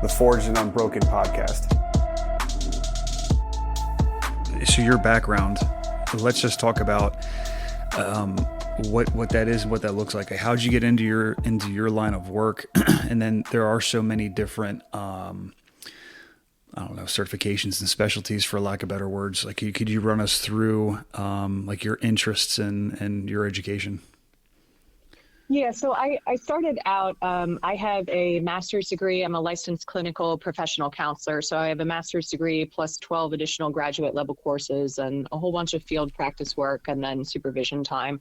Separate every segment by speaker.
Speaker 1: the Forged and Unbroken podcast.
Speaker 2: So your background, let's just talk about what that is and what that looks like. How'd you get into your line of work? And then there are so many different certifications and specialties, for lack of better words. Like, could you run us through like your interests and your education?
Speaker 3: Yeah, so I started out, I have a master's degree. I'm a licensed clinical professional counselor. So I have a master's degree plus 12 additional graduate level courses and a whole bunch of field practice work and then supervision time.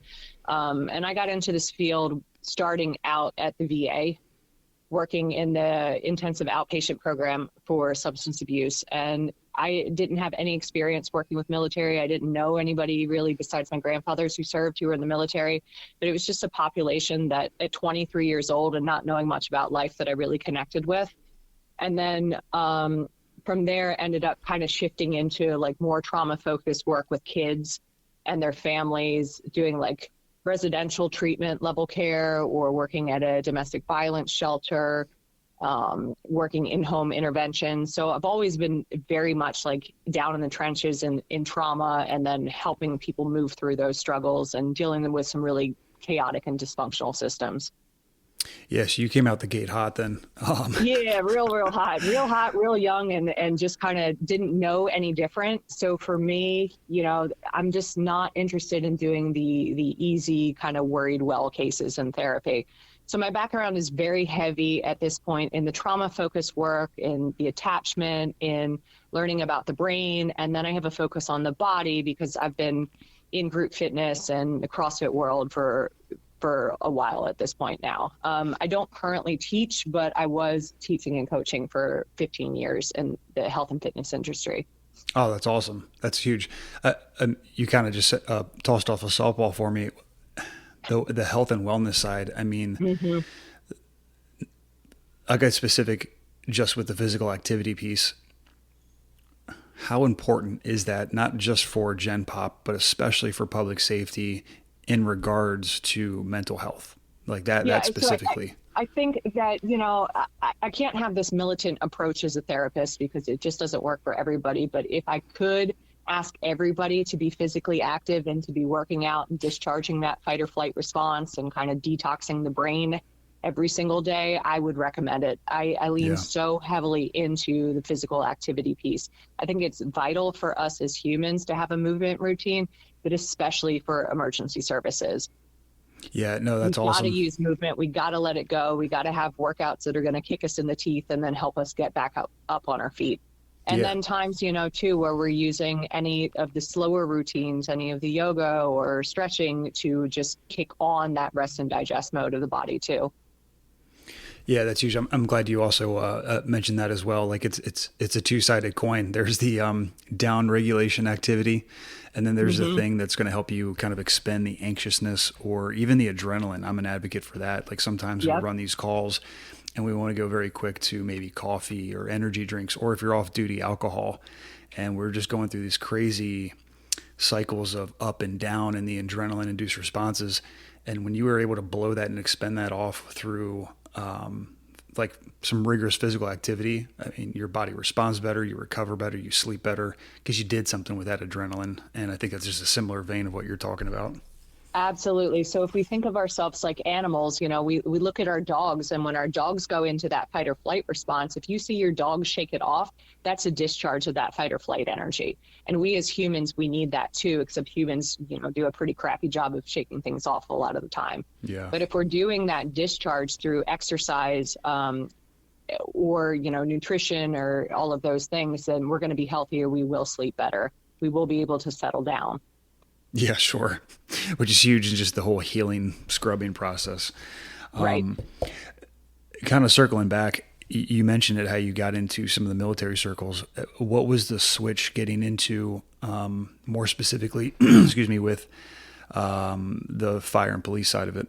Speaker 3: And I got into this field starting out at the VA, working in the intensive outpatient program for substance abuse. And I didn't have any experience working with military. I didn't know anybody really besides my grandfathers who served, who were in the military, but it was just a population that at 23 years old and not knowing much about life that I really connected with. And then from there ended up kind of shifting into like more trauma focused work with kids and their families, doing like residential treatment level care or working at a domestic violence shelter, working in-home intervention. So I've always been very much like down in the trenches in trauma and then helping people move through those struggles and dealing with some really chaotic and dysfunctional systems.
Speaker 2: Yes, you came out the gate hot then.
Speaker 3: Yeah, real hot, real young, and just kind of didn't know any different. So for me, I'm just not interested in doing the easy kind of worried well cases in therapy. So my background is very heavy at this point in the trauma-focused work, in the attachment, in learning about the brain, and then I have a focus on the body because I've been in group fitness and the CrossFit world for a while at this point now. I don't currently teach, but I was teaching and coaching for 15 years in the health and fitness industry.
Speaker 2: Oh, that's awesome. That's huge. You kind of just tossed off a softball for me. The health and wellness side, I mean, I got specific just with the physical activity piece. How important is that, not just for Gen Pop, but especially for public safety in regards to mental health, like that specifically?
Speaker 3: So I think that, I can't have this militant approach as a therapist because it just doesn't work for everybody. But if I could ask everybody to be physically active and to be working out and discharging that fight or flight response and kind of detoxing the brain every single day, I would recommend it. I lean so heavily into the physical activity piece. I think it's vital for us as humans to have a movement routine, but especially for emergency services.
Speaker 2: Yeah, no, that's awesome.
Speaker 3: We got to use movement. We got to let it go. We got to have workouts that are going to kick us in the teeth and then help us get back up on our feet. And then times, too, where we're using any of the slower routines, any of the yoga or stretching to just kick on that rest and digest mode of the body too. Yeah,
Speaker 2: that's huge. I'm glad you also mentioned that as well. Like it's a two-sided coin. There's the down regulation activity, and then there's the thing that's going to help you kind of expend the anxiousness or even the adrenaline. I'm an advocate for that. Like sometimes we run these calls and we want to go very quick to maybe coffee or energy drinks, or if you're off duty, alcohol. And we're just going through these crazy cycles of up and down and the adrenaline induced responses. And when you were able to blow that and expend that off through like some rigorous physical activity, I mean, your body responds better, you recover better, you sleep better because you did something with that adrenaline. And I think that's just a similar vein of what you're talking about.
Speaker 3: Absolutely. So if we think of ourselves like animals, we look at our dogs, and when our dogs go into that fight or flight response, if you see your dog shake it off, that's a discharge of that fight or flight energy. And we as humans, we need that too, except humans, do a pretty crappy job of shaking things off a lot of the time.
Speaker 2: Yeah.
Speaker 3: But if we're doing that discharge through exercise, or, nutrition or all of those things, then we're going to be healthier. We will sleep better. We will be able to settle down.
Speaker 2: Yeah, sure. Which is huge in just the whole healing scrubbing process.
Speaker 3: Right.
Speaker 2: Kind of circling back, you mentioned it, how you got into some of the military circles. What was the switch getting into, more specifically, with the fire and police side of it?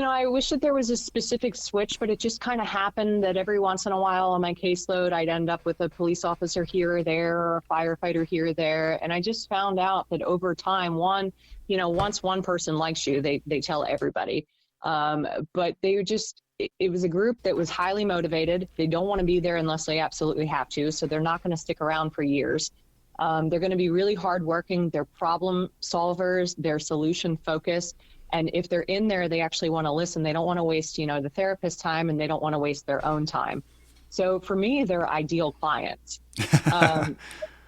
Speaker 3: I wish that there was a specific switch, but it just kind of happened that every once in a while on my caseload, I'd end up with a police officer here or there, or a firefighter here or there. And I just found out that over time, once one person likes you, they tell everybody. But they just, it was a group that was highly motivated. They don't want to be there unless they absolutely have to. So they're not going to stick around for years. They're going to be really hardworking. They're problem solvers. They're solution focused. And if they're in there, they actually want to listen. They don't want to waste, the therapist's time, and they don't want to waste their own time. So for me, they're ideal clients.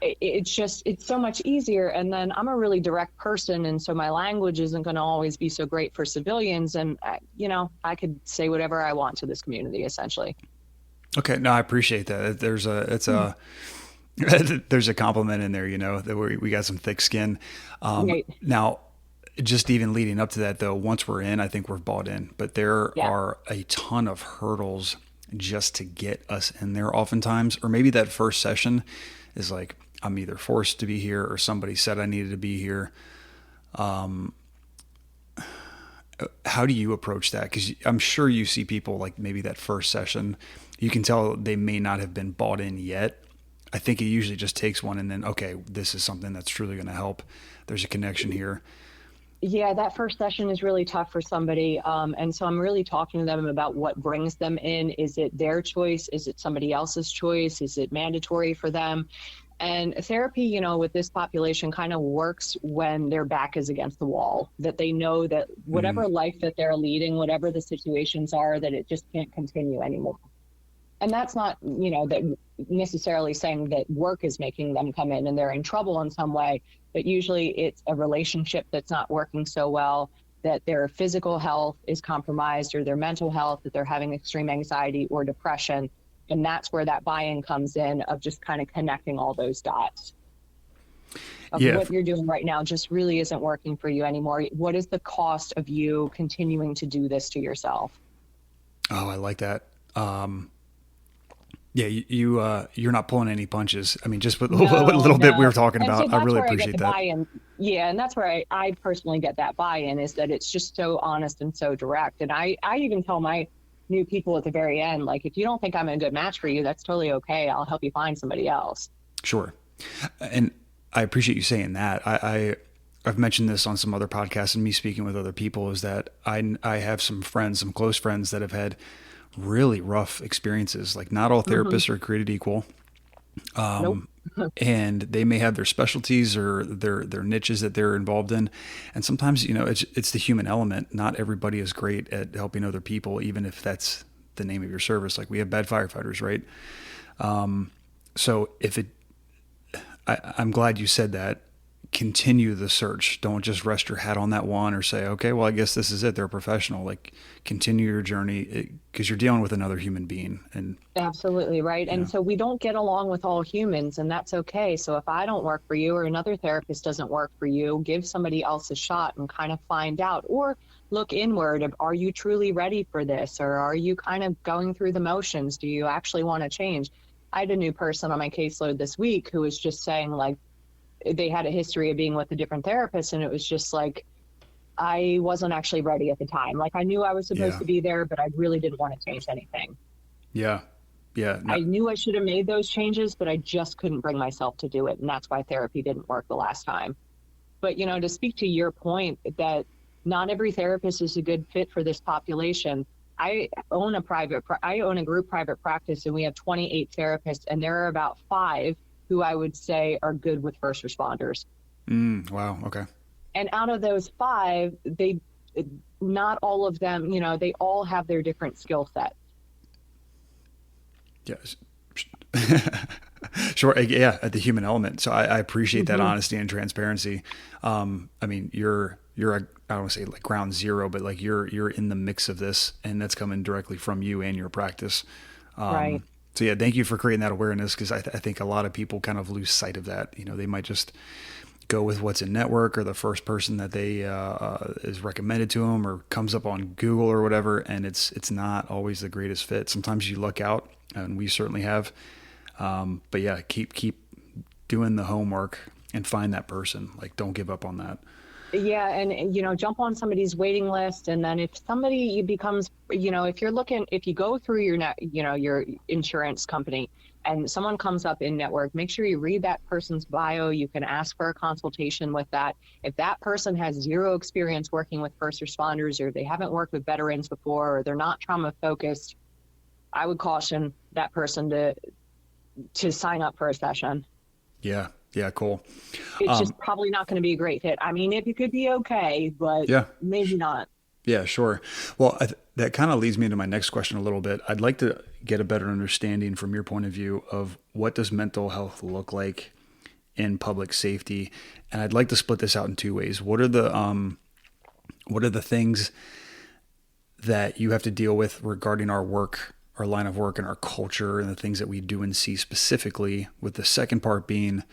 Speaker 3: It's so much easier. And then I'm a really direct person. And so my language isn't going to always be so great for civilians. And, I could say whatever I want to this community, essentially.
Speaker 2: Okay. No, I appreciate that. There's a compliment in there, that we got some thick skin.
Speaker 3: Right.
Speaker 2: Now, just even leading up to that, though, once we're in, I think we're bought in. But there are a ton of hurdles just to get us in there oftentimes. Or maybe that first session is like, I'm either forced to be here or somebody said I needed to be here. How do you approach that? Because I'm sure you see people like maybe that first session, you can tell they may not have been bought in yet. I think it usually just takes one and then, okay, this is something that's truly going to help. There's a connection here.
Speaker 3: Yeah, that first session is really tough for somebody. And so I'm really talking to them about what brings them in. Is it their choice? Is it somebody else's choice? Is it mandatory for them? And therapy, with this population kind of works when their back is against the wall, that they know that whatever life that they're leading, whatever the situations are, that it just can't continue anymore. And that's not, that necessarily saying that work is making them come in and they're in trouble in some way, but usually it's a relationship that's not working so well, that their physical health is compromised or their mental health, that they're having extreme anxiety or depression. And that's where that buy-in comes in, of just kind of connecting all those dots. What you're doing right now just really isn't working for you anymore. What is the cost of you continuing to do this to yourself?
Speaker 2: Oh, I like that. You're not pulling any punches. I mean, just with a little bit we were talking about, I really appreciate that.
Speaker 3: Buy-in. Yeah, and that's where I personally get that buy-in, is that it's just so honest and so direct. And I even tell my new people at the very end, like, if you don't think I'm a good match for you, that's totally okay. I'll help you find somebody else.
Speaker 2: Sure. And I appreciate you saying that. I've mentioned this on some other podcasts and me speaking with other people, is that I have some close friends that have had really rough experiences. Like, not all therapists are created equal.
Speaker 3: Nope.
Speaker 2: And they may have their specialties or their niches that they're involved in. And sometimes, it's the human element. Not everybody is great at helping other people, even if that's the name of your service. Like, we have bad firefighters, right? So I'm glad you said that. Continue the search. Don't just rest your hat on that one or say, okay, well, I guess this is it. They're a professional. Like, continue your journey, because you're dealing with another human being. And
Speaker 3: absolutely right. And so we don't get along with all humans, and that's okay. So if I don't work for you or another therapist doesn't work for you, give somebody else a shot and kind of find out, or look inward. Are you truly ready for this? Or are you kind of going through the motions? Do you actually want to change? I had a new person on my caseload this week who was just saying, like, they had a history of being with a different therapist, and it was just like, I wasn't actually ready at the time. Like, I knew I was supposed to be there, but I really didn't want to change anything.
Speaker 2: Yeah. No.
Speaker 3: I knew I should have made those changes, but I just couldn't bring myself to do it. And that's why therapy didn't work the last time. But, to speak to your point that not every therapist is a good fit for this population. I own a group private practice, and we have 28 therapists, and there are about 5 who I would say are good with first responders.
Speaker 2: Wow. Okay.
Speaker 3: And out of those 5, not all of them, they all have their different skill sets.
Speaker 2: Yes. Sure. Yeah. At the human element. So I appreciate that honesty and transparency. I mean, you're I don't want to say like ground zero, but like you're in the mix of this, and that's coming directly from you and your practice.
Speaker 3: Right.
Speaker 2: So yeah, thank you for creating that awareness, because I think a lot of people kind of lose sight of that. They might just go with what's in network or the first person that they is recommended to them or comes up on Google or whatever, and it's not always the greatest fit. Sometimes you luck out, and we certainly have. But yeah, keep doing the homework and find that person. Like, don't give up on that.
Speaker 3: Yeah. And, jump on somebody's waiting list. And then if somebody becomes, if you go through your insurance company and someone comes up in network, make sure you read that person's bio. You can ask for a consultation with that. If that person has zero experience working with first responders, or they haven't worked with veterans before, or they're not trauma focused, I would caution that person to sign up for a session.
Speaker 2: Yeah. Yeah. Cool.
Speaker 3: It's just probably not going to be a great fit. I mean, it could be okay, but maybe not.
Speaker 2: Yeah, sure. Well, that kind of leads me into my next question a little bit. I'd like to get a better understanding from your point of view of what does mental health look like in public safety, and I'd like to split this out in two ways. What are the things that you have to deal with regarding our work, our line of work, and our culture, and the things that we do and see specifically? With the second part being,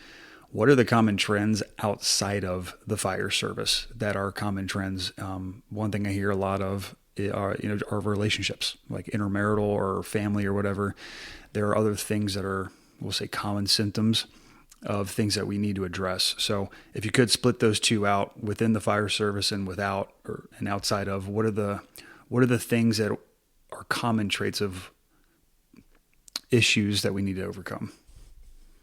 Speaker 2: what are the common trends outside of the fire service that are common trends? One thing I hear a lot of are relationships, like intermarital or family or whatever. There are other things that are, we'll say, common symptoms of things that we need to address. So if you could split those two out within the fire service and without and outside of, what are the things that are common traits of issues that we need to overcome?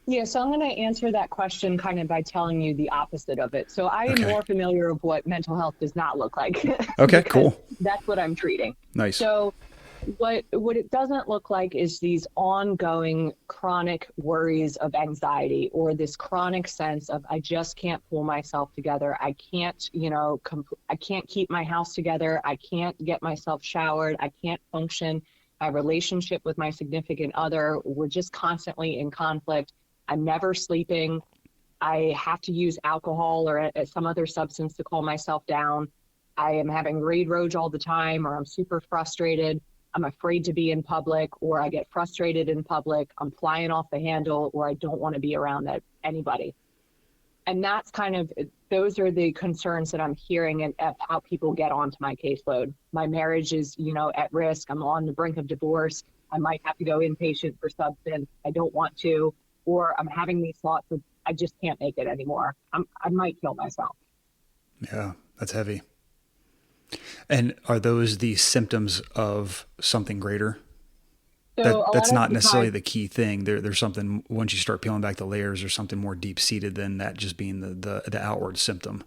Speaker 3: Yeah, so I'm going to answer that question kind of by telling you the opposite of it. So I am more familiar of what mental health does not look like.
Speaker 2: Okay, cool.
Speaker 3: That's what I'm treating.
Speaker 2: Nice.
Speaker 3: So what it doesn't look like is these ongoing chronic worries of anxiety, or this chronic sense of, I just can't pull myself together. I can't, I can't keep my house together. I can't get myself showered. I can't function. My relationship with my significant other, we're just constantly in conflict. I'm never sleeping. I have to use alcohol or some other substance to calm myself down. I am having rage all the time, or I'm super frustrated. I'm afraid to be in public, or I get frustrated in public. I'm flying off the handle, or I don't want to be around anybody. And that's those are the concerns that I'm hearing and how people get onto my caseload. My marriage is, at risk. I'm on the brink of divorce. I might have to go inpatient for substance. I don't want to. Or I'm having these thoughts of, I just can't make it anymore. I might kill myself.
Speaker 2: Yeah, that's heavy. And are those the symptoms of something greater?
Speaker 3: So
Speaker 2: That's not necessarily the key thing. There's something, once you start peeling back the layers, there's something more deep-seated than that just being the outward symptom.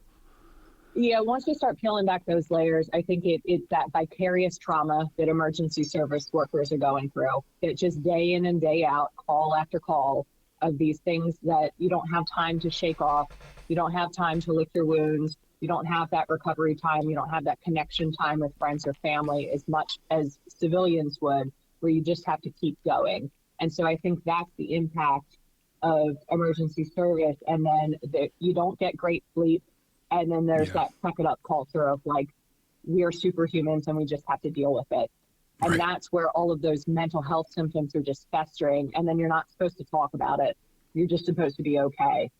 Speaker 3: Yeah, once you start peeling back those layers, I think it's that vicarious trauma that emergency service workers are going through. It just day in and day out, call after call, of these things that you don't have time to shake off. You don't have time to lick your wounds. You don't have that recovery time. You don't have that connection time with friends or family as much as civilians would, where you just have to keep going. And so I think that's the impact of emergency service. And then you don't get great sleep. And then there's that suck it up culture of like, we are superhumans and we just have to deal with it. And that's where all of those mental health symptoms are just festering. And then you're not supposed to talk about it. You're just supposed to be okay.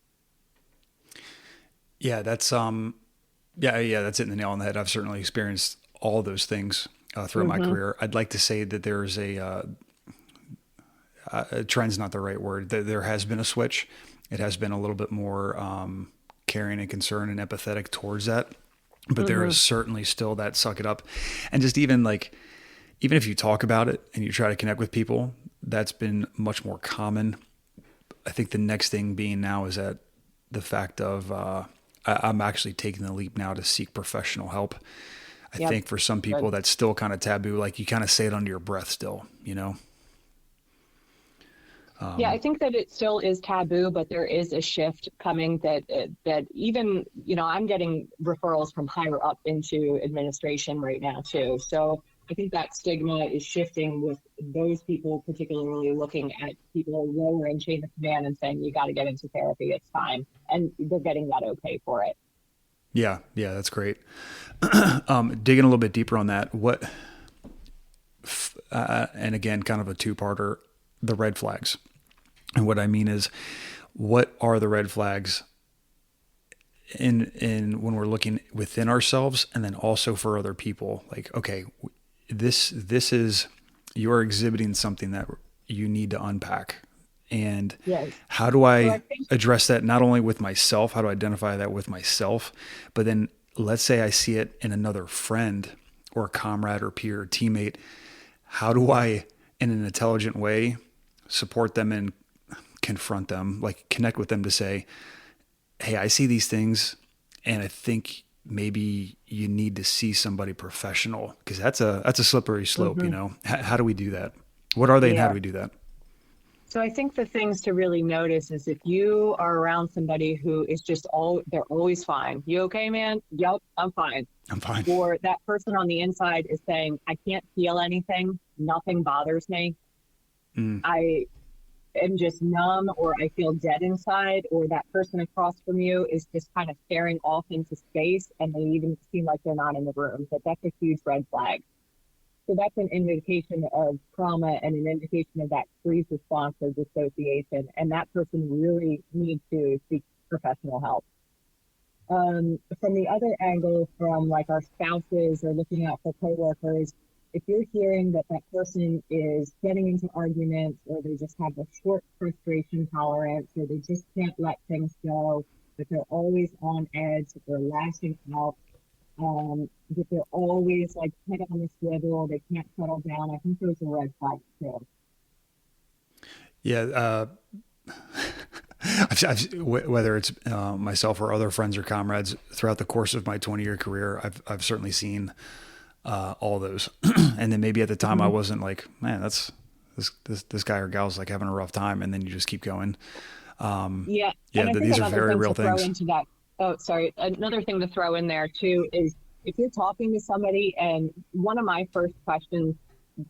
Speaker 2: Yeah, that's that's hitting the nail on the head. I've certainly experienced all those things throughout my career. I'd like to say that there's a trend's not the right word. There has been a switch. It has been a little bit more caring and concerned and empathetic towards that. But there is certainly still that suck it up. And just even if you talk about it and you try to connect with people, that's been much more common. I think the next thing being now is that the fact of I'm actually taking the leap now to seek professional help. I think for some people that's still kind of taboo. Like you kind of say it under your breath still,
Speaker 3: Yeah, I think that it still is taboo, but there is a shift coming that even, I'm getting referrals from higher up into administration right now too. So I think that stigma is shifting with those people, particularly looking at people lower in chain of command and saying, you got to get into therapy. It's time. And they're getting that okay for it.
Speaker 2: Yeah, that's great. Digging a little bit deeper on that, and again, kind of a two-parter, the red flags. And what I mean is, what are the red flags in when we're looking within ourselves, and then also for other people? Like, okay, this is, you're exhibiting something that you need to unpack. And how do I address that not only with myself, how to identify that with myself, but then let's say I see it in another friend or a comrade or peer or teammate. How do I, in an intelligent way, support them and confront them, like connect with them to say, hey, I see these things and I think maybe you need to see somebody professional, because that's a slippery slope,
Speaker 3: Mm-hmm.
Speaker 2: you know. How do we do that? What are they and how
Speaker 3: Yeah.
Speaker 2: do we do that?
Speaker 3: So I think the things to really notice is if you are around somebody who is just they're always fine. You okay, man? Yep, I'm fine.
Speaker 2: I'm fine.
Speaker 3: Or that person on the inside is saying, I can't feel anything. Nothing bothers me.
Speaker 2: Mm.
Speaker 3: I am just numb, or I feel dead inside. Or that person across from you is just kind of staring off into space and they even seem like they're not in the room. But that's a huge red flag. So that's an indication of trauma and an indication of that freeze response or dissociation. And that person really needs to seek professional help. From the other angle, from like our spouses or looking out for coworkers, if you're hearing that that person is getting into arguments, or they just have a short frustration tolerance, or they just can't let things go, that they're always on edge, that they're lashing out, that they're always like head on the swivel, they can't settle down, I think those are red flags too.
Speaker 2: Yeah. Whether it's myself or other friends or comrades throughout the course of my 20-year career, I've certainly seen all those. And then maybe at the time I wasn't like, man, that's this guy or gal's like having a rough time, and then you just keep going.
Speaker 3: Yeah,
Speaker 2: Yeah,
Speaker 3: and I think
Speaker 2: these are
Speaker 3: another
Speaker 2: very
Speaker 3: thing
Speaker 2: real
Speaker 3: to throw
Speaker 2: things.
Speaker 3: into that. Oh, sorry. Another thing to throw in there too is if you're talking to somebody, and one of my first questions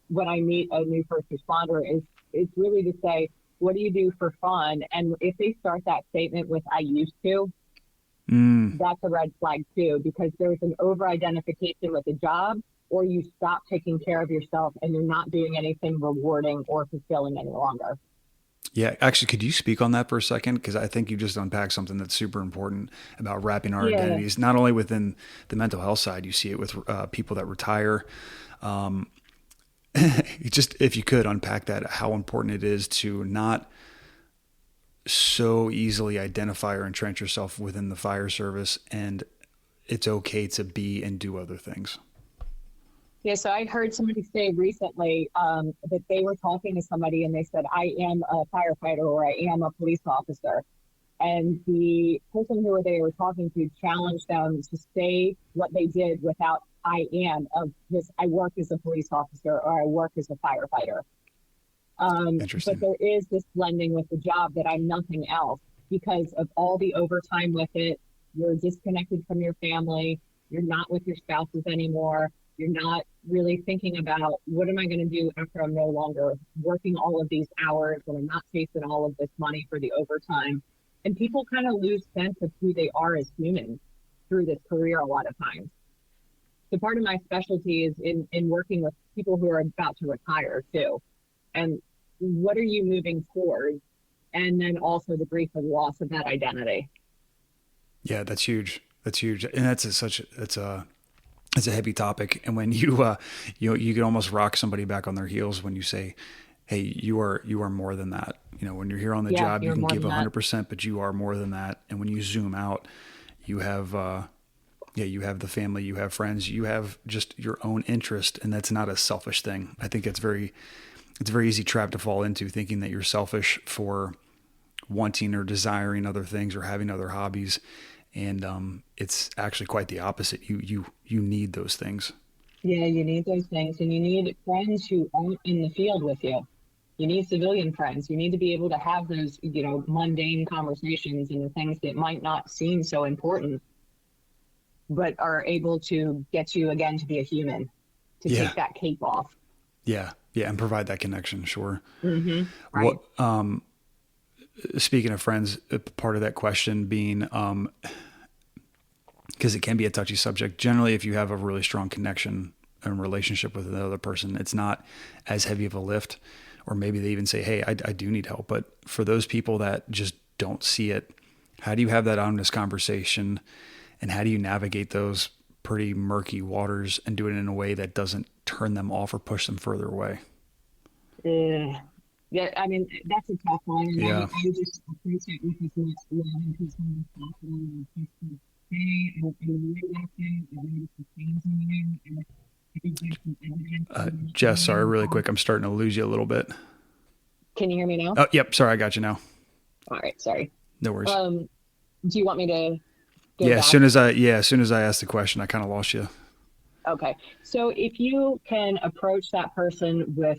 Speaker 3: when I meet a new first responder is really to say, what do you do for fun? And if they start that statement with "I used to," that's a red flag too, because there's an over-identification with the job, or you stop taking care of yourself and you're not doing anything rewarding or fulfilling any longer.
Speaker 2: Yeah, actually, could you speak on that for a second? Because I think you just unpacked something that's super important about wrapping our
Speaker 3: Yeah.
Speaker 2: identities, not only within the mental health side. You see it with people that retire. Just if you could unpack that, how important it is to not so easily identify or entrench yourself within the fire service, and it's okay to be and do other things.
Speaker 3: Yeah, so I heard somebody say recently that they were talking to somebody and they said, I am a firefighter or I am a police officer. And the person who they were talking to challenged them to say what they did without I am, of this, I work as a police officer or I work as a firefighter. But
Speaker 2: Interesting.
Speaker 3: there is this blending with the job that I'm nothing else because of all the overtime with it. You're disconnected from your family. You're not with your spouses anymore. You're not really thinking about what am I going to do after I'm no longer working all of these hours and I'm not chasing all of this money for the overtime. And people kind of lose sense of who they are as humans through this career a lot of times. So part of my specialty is in working with people who are about to retire too. And what are you moving towards? And then also the grief and loss of that identity.
Speaker 2: Yeah, that's huge. That's huge, and it's a heavy topic. And when you can almost rock somebody back on their heels when you say, "Hey, you are more than that." You know, when you're here on the
Speaker 3: Yeah,
Speaker 2: job, you
Speaker 3: you're
Speaker 2: can
Speaker 3: more
Speaker 2: give
Speaker 3: than that.
Speaker 2: 100%, but you are more than that. And when you zoom out, you have you have the family, you have friends, you have just your own interest, and that's not a selfish thing. I think it's a very easy trap to fall into, thinking that you're selfish for wanting or desiring other things or having other hobbies. And it's actually quite the opposite. You need those things.
Speaker 3: Yeah, you need those things, and you need friends who aren't in the field with you. You need civilian friends. You need to be able to have those, mundane conversations and the things that might not seem so important, but are able to get you again to be a human, to
Speaker 2: Yeah,
Speaker 3: take that cape off.
Speaker 2: yeah, and provide that connection. Sure.
Speaker 3: Right.
Speaker 2: What speaking of friends, part of that question being because it can be a touchy subject. Generally, if you have a really strong connection and relationship with another person, it's not as heavy of a lift. Or maybe they even say, "Hey, I do need help." But for those people that just don't see it, how do you have that honest conversation, and how do you navigate those pretty murky waters and do it in a way that doesn't turn them off or push them further away?
Speaker 3: Uh, yeah, I mean, that's a tough one. And
Speaker 2: Yeah.
Speaker 3: I just appreciate with as much love and concern as possible. hey, I'm really working, I noticed the change in you, and I think there's some
Speaker 2: Jess, sorry, really
Speaker 3: evidence.
Speaker 2: quick. I'm starting to lose you a little bit.
Speaker 3: Can you hear me now?
Speaker 2: Oh, yep. Sorry. I got you now.
Speaker 3: All right, sorry.
Speaker 2: No worries.
Speaker 3: Um, do you want me to go
Speaker 2: Yeah.
Speaker 3: back?
Speaker 2: As soon as I asked the question, I kind of lost you.
Speaker 3: Okay. So if you can approach that person with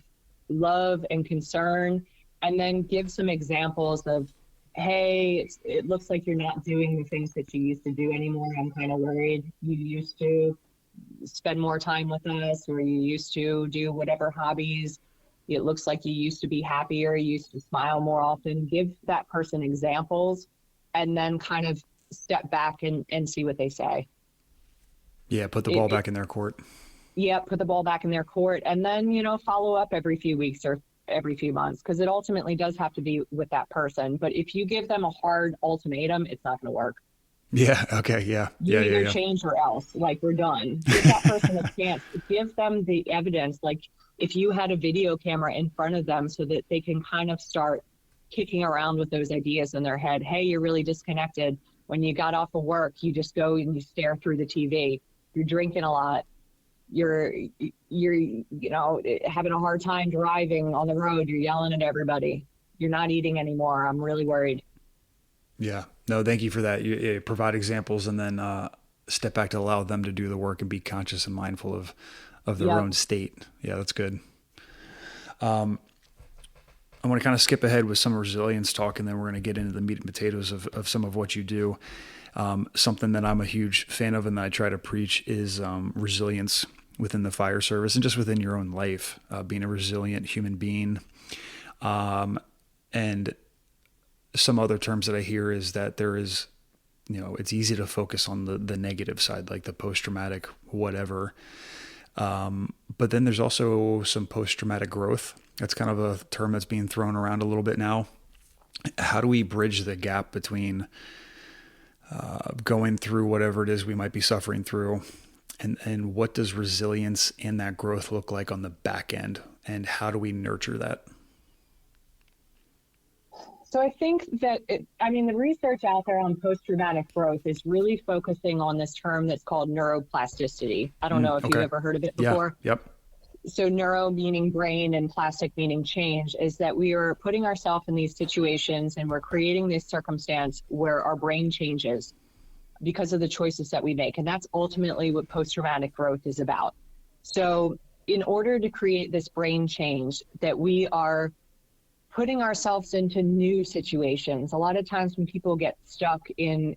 Speaker 3: love and concern, and then give some examples of, hey, it looks like you're not doing the things that you used to do anymore. I'm kind of worried. You used to spend more time with us, or you used to do whatever hobbies. It looks like you used to be happier. You used to smile more often. Give that person examples, and then kind of step back and see what they say.
Speaker 2: Yeah. Put the
Speaker 3: It,
Speaker 2: ball
Speaker 3: it,
Speaker 2: back in their court.
Speaker 3: yeah, put the ball back in their court, and then, follow up every few weeks or every few months, because it ultimately does have to be with that person. But if you give them a hard ultimatum, it's not going to work.
Speaker 2: Yeah. Okay. Yeah.
Speaker 3: You
Speaker 2: Yeah.
Speaker 3: either
Speaker 2: Yeah.
Speaker 3: change or else, like, we're done. Give that person a chance. Give them the evidence. Like, if you had a video camera in front of them so that they can kind of start kicking around with those ideas in their head. Hey, you're really disconnected. When you got off of work, you just go and you stare through the TV. You're drinking a lot. You're having a hard time driving on the road. You're yelling at everybody. You're not eating anymore. I'm really worried.
Speaker 2: Yeah. No, thank you for that. You provide examples and then step back to allow them to do the work and be conscious and mindful of their
Speaker 3: Yep.
Speaker 2: own state. Yeah, that's good. I want to kind of skip ahead with some resilience talk, and then we're going to get into the meat and potatoes of some of what you do. Something that I'm a huge fan of and that I try to preach is resilience within the fire service and just within your own life, being a resilient human being. And some other terms that I hear is that there is, it's easy to focus on the negative side, like the post-traumatic whatever. But then there's also some post-traumatic growth. That's kind of a term that's being thrown around a little bit now. How do we bridge the gap between going through whatever it is we might be suffering through, and what does resilience and that growth look like on the back end, and how do we nurture that?
Speaker 3: So I think that, the research out there on post-traumatic growth is really focusing on this term that's called neuroplasticity. I don't know if you've
Speaker 2: Okay.
Speaker 3: ever heard of it
Speaker 2: Yeah.
Speaker 3: before.
Speaker 2: Yep.
Speaker 3: So neuro meaning brain and plastic meaning change, is that we are putting ourselves in these situations and we're creating this circumstance where our brain changes because of the choices that we make. And that's ultimately what post-traumatic growth is about. So in order to create this brain change, that we are putting ourselves into new situations. A lot of times when people get stuck in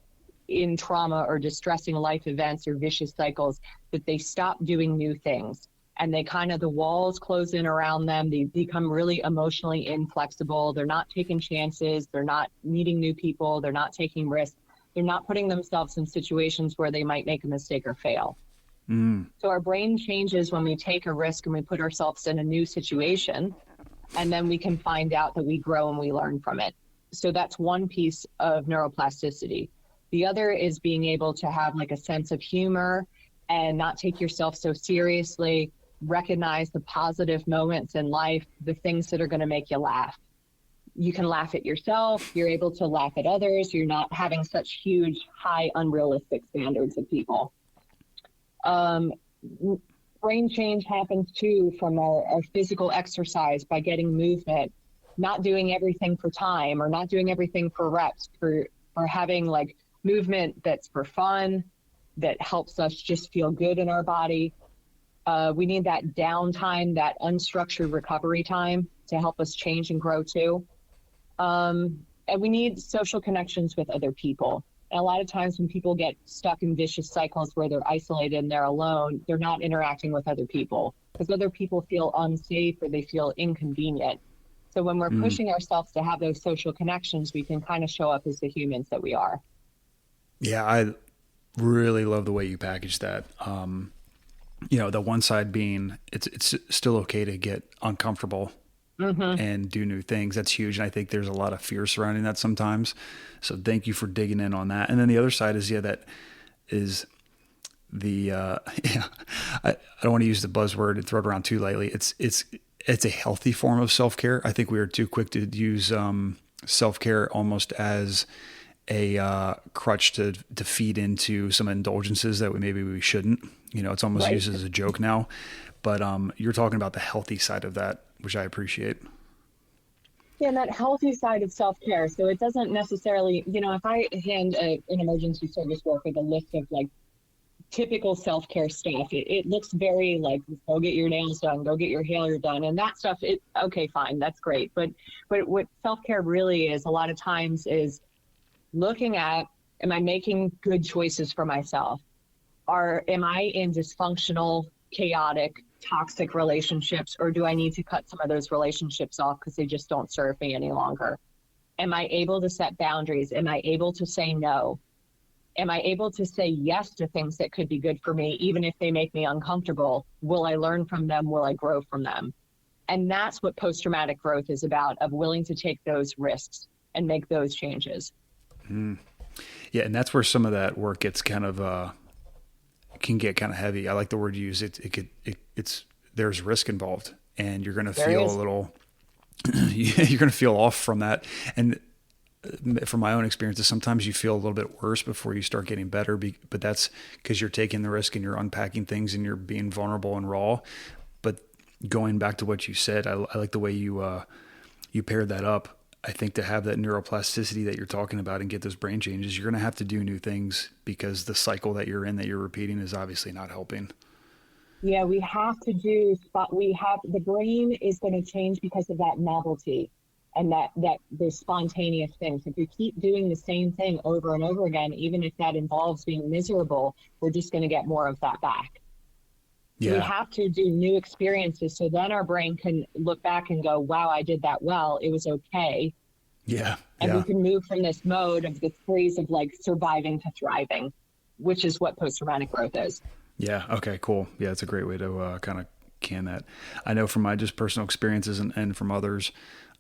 Speaker 3: trauma or distressing life events or vicious cycles, that they stop doing new things, and the walls close in around them. They become really emotionally inflexible. They're not taking chances. They're not meeting new people. They're not taking risks. They're not putting themselves in situations where they might make a mistake or fail. So our brain changes when we take a risk and we put ourselves in a new situation, and then we can find out that we grow and we learn from it. So that's one piece of neuroplasticity. The other is being able to have like a sense of humor and not take yourself so seriously, recognize the positive moments in life, the things that are going to make you laugh. You can laugh at yourself. You're able to laugh at others. You're not having such huge, high, unrealistic standards of people. Brain change happens too from our physical exercise, by getting movement, not doing everything for time or not doing everything for reps, for having like movement that's for fun, that helps us just feel good in our body. We need that downtime, that unstructured recovery time to help us change and grow too. And we need social connections with other people. And a lot of times when people get stuck in vicious cycles where they're isolated and they're alone, they're not interacting with other people because other people feel unsafe or they feel inconvenient. So when we're pushing ourselves to have those social connections, we can kind of show up as the humans that we are.
Speaker 2: Yeah, I really love the way you package that. The one side being it's still okay to get uncomfortable and do new things. That's huge. And I think there's a lot of fear surrounding that sometimes. So thank you for digging in on that. And then the other side is, that is the, I don't want to use the buzzword and throw it around too lightly. It's a healthy form of self-care. I think we are too quick to use self-care almost as a crutch to feed into some indulgences that maybe we shouldn't. It's almost
Speaker 3: Right.
Speaker 2: used as a joke now, but you're talking about the healthy side of that, which I appreciate.
Speaker 3: Yeah, and that healthy side of self-care. So it doesn't necessarily, if I hand an emergency service worker the list of like typical self-care stuff, it looks very like, go get your nails done, go get your hair done, and that stuff. Okay, fine, that's great. But what self-care really is, a lot of times, is looking at, am I making good choices for myself? Am I in dysfunctional, chaotic, toxic relationships, or do I need to cut some of those relationships off because they just don't serve me any longer? Am I able to set boundaries? Am I able to say no? Am I able to say yes to things that could be good for me, even if they make me uncomfortable? Will I learn from them? Will I grow from them? And that's what post-traumatic growth is about, of willing to take those risks and make those changes.
Speaker 2: Yeah. And that's where some of that work gets kind of, can get kind of heavy. I like the word you use. It's there's risk involved, and you're going to feel a little, you're going to feel off from that. And from my own experiences, sometimes you feel a little bit worse before you start getting better, but that's because you're taking the risk and you're unpacking things and you're being vulnerable and raw. But going back to what you said, I like the way you paired that up. I think to have that neuroplasticity that you're talking about and get those brain changes, you're going to have to do new things, because the cycle that you're in, that you're repeating, is obviously not helping.
Speaker 3: Yeah, we have to the brain is going to change because of that novelty and that those spontaneous things. If we keep doing the same thing over and over again, even if that involves being miserable, we're just going to get more of that back. So we have to do new experiences, so then our brain can look back and go, wow, I did that well. It was okay.
Speaker 2: Yeah.
Speaker 3: And we can move from this mode of the freeze of like surviving to thriving, which is what post-traumatic growth is.
Speaker 2: Yeah. Okay, cool. Yeah. It's a great way to kind of can that. I know from my just personal experiences and from others,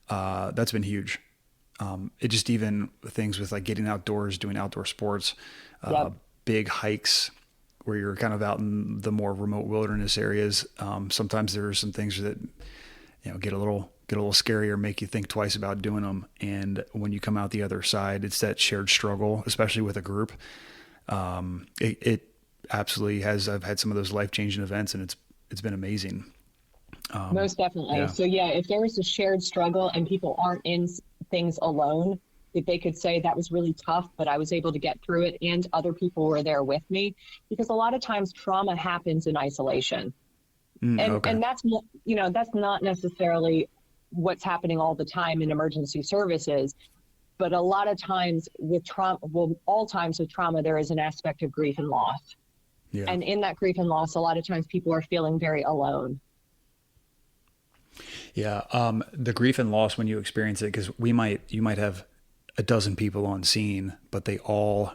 Speaker 2: that's been huge. It just, even things with like getting outdoors, doing outdoor sports, big hikes, where you're kind of out in the more remote wilderness areas. Sometimes there are some things that, get a little scary or make you think twice about doing them. And when you come out the other side, it's that shared struggle, especially with a group. It absolutely has. I've had some of those life-changing events, and it's been amazing.
Speaker 3: Most definitely.
Speaker 2: Yeah.
Speaker 3: So yeah, if there was a shared struggle and people aren't in things alone, if they could say that was really tough, but I was able to get through it and other people were there with me, because a lot of times trauma happens in isolation. And that's not necessarily what's happening all the time in emergency services, but a lot of times with trauma, all times with trauma, there is an aspect of grief and loss.
Speaker 2: Yeah.
Speaker 3: And in that grief and loss, a lot of times people are feeling very alone.
Speaker 2: Yeah. The grief and loss when you experience it, because you might have a dozen people on scene, but they all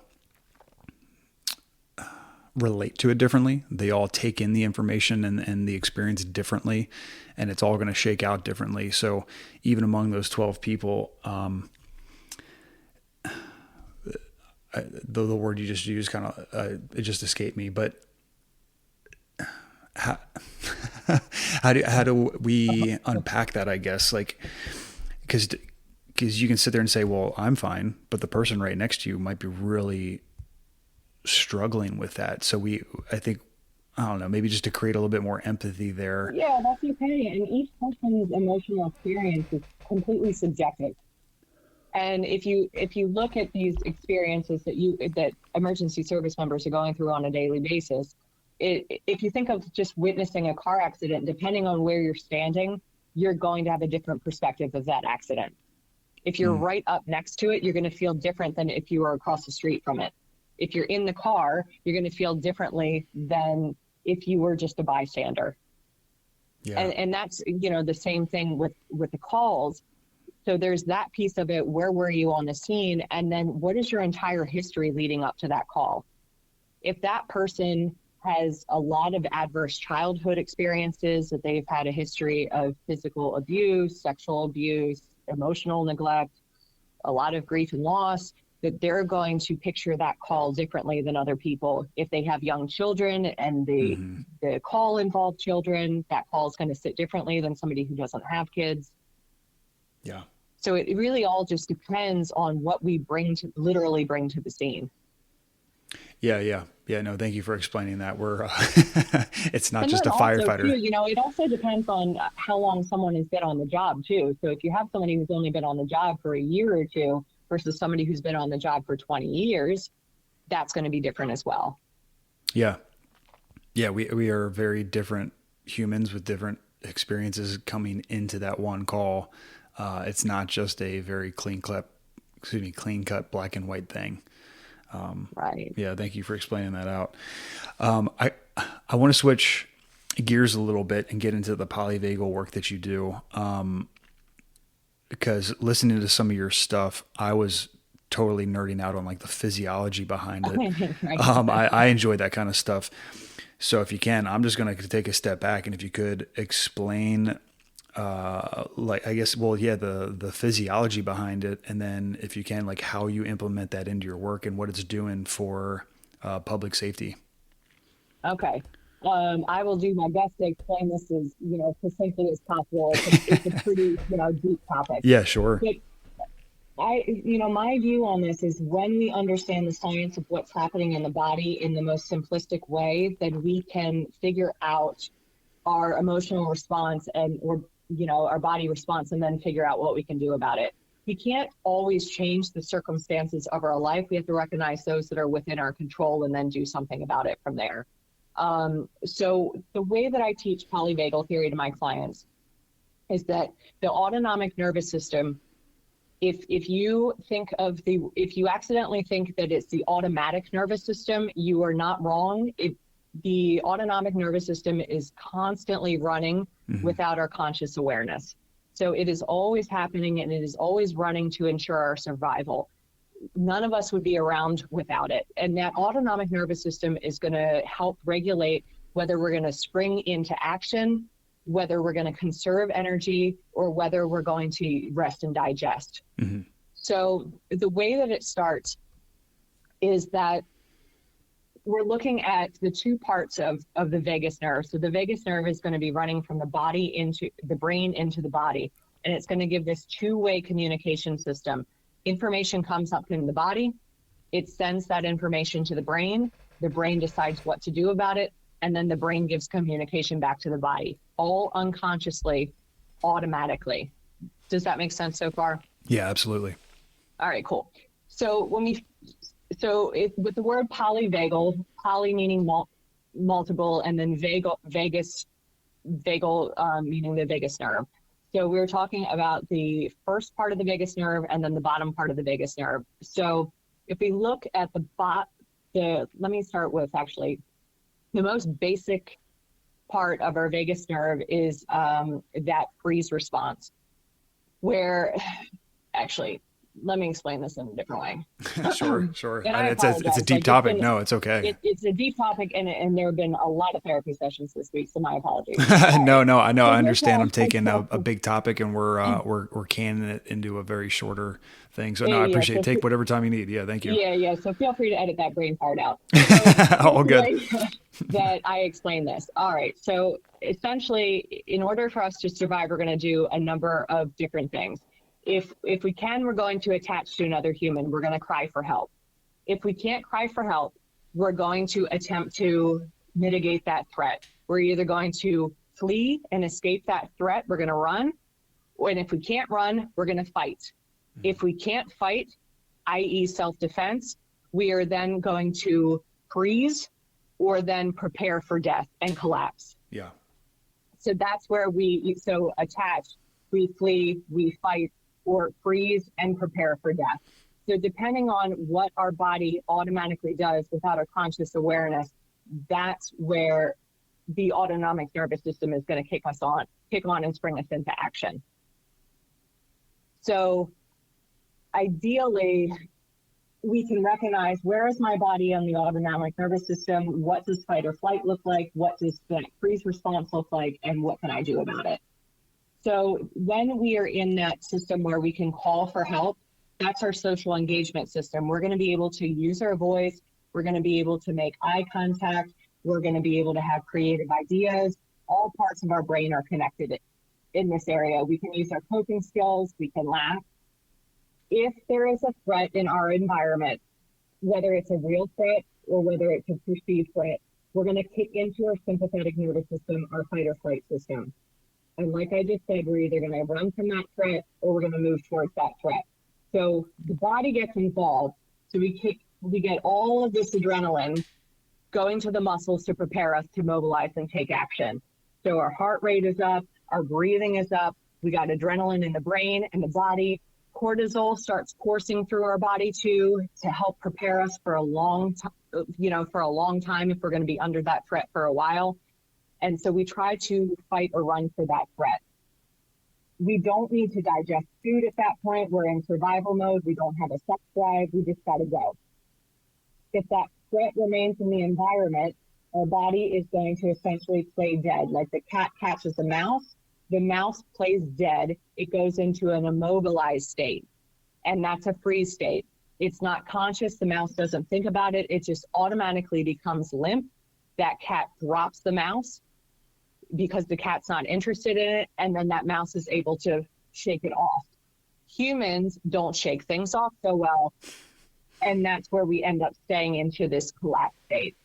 Speaker 2: relate to it differently. They all take in the information and the experience differently, and it's all going to shake out differently. So even among those 12 people, the word you just used kind of, it just escaped me, but how do we unpack that, I guess? Like, because you can sit there and say, well, I'm fine, but the person right next to you might be really struggling with that. So I think, I don't know, maybe just to create a little bit more empathy there.
Speaker 3: Yeah, that's okay. And each person's emotional experience is completely subjective. And if you look at these experiences that emergency service members are going through on a daily basis, if you think of just witnessing a car accident, depending on where you're standing, you're going to have a different perspective of that accident. If you're right up next to it, you're going to feel different than if you were across the street from it. If you're in the car, you're going to feel differently than if you were just a bystander. Yeah. And that's, the same thing with the calls. So there's that piece of it. Where were you on the scene? And then what is your entire history leading up to that call? If that person has a lot of adverse childhood experiences, that they've had a history of physical abuse, sexual abuse, emotional neglect, a lot of grief and loss, that they're going to picture that call differently than other people. If they have young children and the call involved children, that call is going to sit differently than somebody who doesn't have kids.
Speaker 2: Yeah.
Speaker 3: So it really all just depends on what we literally bring to the scene.
Speaker 2: Yeah. No, thank you for explaining that. We're, it's not
Speaker 3: And
Speaker 2: just a
Speaker 3: then also
Speaker 2: firefighter.
Speaker 3: too, it also depends on how long someone has been on the job too. So if you have somebody who's only been on the job for a year or two versus somebody who's been on the job for 20 years, that's going to be different as well.
Speaker 2: Yeah. We are very different humans with different experiences coming into that one call. It's not just a very clean cut black and white thing.
Speaker 3: Right.
Speaker 2: Yeah. Thank you for explaining that out. I want to switch gears a little bit and get into the polyvagal work that you do. Because listening to some of your stuff, I was totally nerding out on like the physiology behind it.
Speaker 3: Right.
Speaker 2: I enjoy that kind of stuff. So if you can, I'm just going to take a step back, and if you could explain, the physiology behind it, and then if you can, like how you implement that into your work and what it's doing for public safety.
Speaker 3: Okay. I will do my best to explain this as, succinctly as possible. It's a pretty, deep topic.
Speaker 2: Yeah, sure.
Speaker 3: But my view on this is when we understand the science of what's happening in the body in the most simplistic way, then we can figure out our emotional response or our body response, and then figure out what we can do about it. We can't always change the circumstances of our life. We have to recognize those that are within our control and then do something about it from there. So the way that I teach polyvagal theory to my clients is that the autonomic nervous system, if you accidentally think that it's the automatic nervous system, you are not wrong. The autonomic nervous system is constantly running without our conscious awareness. So it is always happening, and it is always running to ensure our survival. None of us would be around without it. And that autonomic nervous system is going to help regulate whether we're going to spring into action, whether we're going to conserve energy, or whether we're going to rest and digest. Mm-hmm. So the way that it starts is that we're looking at the two parts of the vagus nerve. So the vagus nerve is going to be running from the body into the brain into the body. And it's going to give this two-way communication system. Information comes up in the body. It sends that information to the brain. The brain decides what to do about it. And then the brain gives communication back to the body, all unconsciously, automatically. Does that make sense so far?
Speaker 2: Yeah, absolutely.
Speaker 3: All right, cool. So with the word polyvagal, poly meaning multiple, and then vagal meaning the vagus nerve. So we were talking about the first part of the vagus nerve and then the bottom part of the vagus nerve. So if we look at let me start with actually the most basic part of our vagus nerve is that freeze response, where actually, let me explain this in a different way.
Speaker 2: Sure.
Speaker 3: And
Speaker 2: it's a deep topic. No, it's okay.
Speaker 3: It's a deep topic, and there have been a lot of therapy sessions this week, so my apologies.
Speaker 2: No, I know. I understand. I'm taking a big topic, and we're canning it into a very shorter thing. So I appreciate it. Take whatever time you need. Yeah, thank you.
Speaker 3: Yeah. So feel free to edit that brain part out.
Speaker 2: All good.
Speaker 3: That I explain this. All right. So essentially, in order for us to survive, we're going to do a number of different things. If we can, we're going to attach to another human. We're going to cry for help. If we can't cry for help, we're going to attempt to mitigate that threat. We're either going to flee and escape that threat. We're going to run. And if we can't run, we're going to fight. If we can't fight, i.e. self-defense, we are then going to freeze or then prepare for death and collapse.
Speaker 2: Yeah.
Speaker 3: So that's where attach, we flee, we fight, or freeze and prepare for death. So depending on what our body automatically does without a conscious awareness, that's where the autonomic nervous system is going to kick on and spring us into action. So ideally, we can recognize, where is my body on the autonomic nervous system? What does fight or flight look like? What does that freeze response look like? And what can I do about it? So when we are in that system where we can call for help, that's our social engagement system. We're going to be able to use our voice. We're going to be able to make eye contact. We're going to be able to have creative ideas. All parts of our brain are connected in this area. We can use our coping skills. We can laugh. if there is a threat in our environment, whether it's a real threat or whether it's a perceived threat, we're going to kick into our sympathetic nervous system, our fight or flight system. And like I just said, we're either going to run from that threat or we're going to move towards that threat. So the body gets involved. So we get all of this adrenaline going to the muscles to prepare us to mobilize and take action. So our heart rate is up, our breathing is up, we got adrenaline in the brain and the body. Cortisol starts coursing through our body too, to help prepare us for a long time if we're going to be under that threat for a while. And so we try to fight or run for that threat. We don't need to digest food at that point. We're in survival mode. We don't have a sex drive. We just got to go. If that threat remains in the environment, our body is going to essentially play dead. Like the cat catches the mouse plays dead. It goes into an immobilized state, and that's a freeze state. It's not conscious. The mouse doesn't think about it. It just automatically becomes limp. That cat drops the mouse because the cat's not interested in it, and then that mouse is able to shake it off. Humans don't shake things off so well, and that's where we end up staying into this collapse state.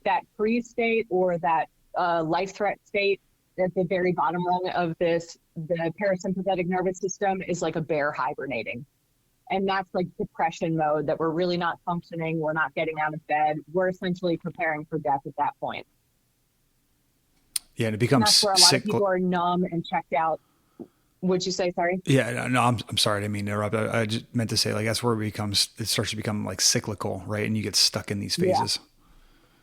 Speaker 3: That freeze state or that life threat state at the very bottom rung of this, the parasympathetic nervous system, is like a bear hibernating. And that's like depression mode, that we're really not functioning. We're not getting out of bed. We're essentially preparing for death at that point.
Speaker 2: Yeah, and it becomes
Speaker 3: that's where a lot of people are numb and checked out. Would you say, sorry?
Speaker 2: Yeah, no, I'm sorry. I didn't mean to interrupt. I just meant to say, like, that's where it starts to become like cyclical, right? And you get stuck in these phases.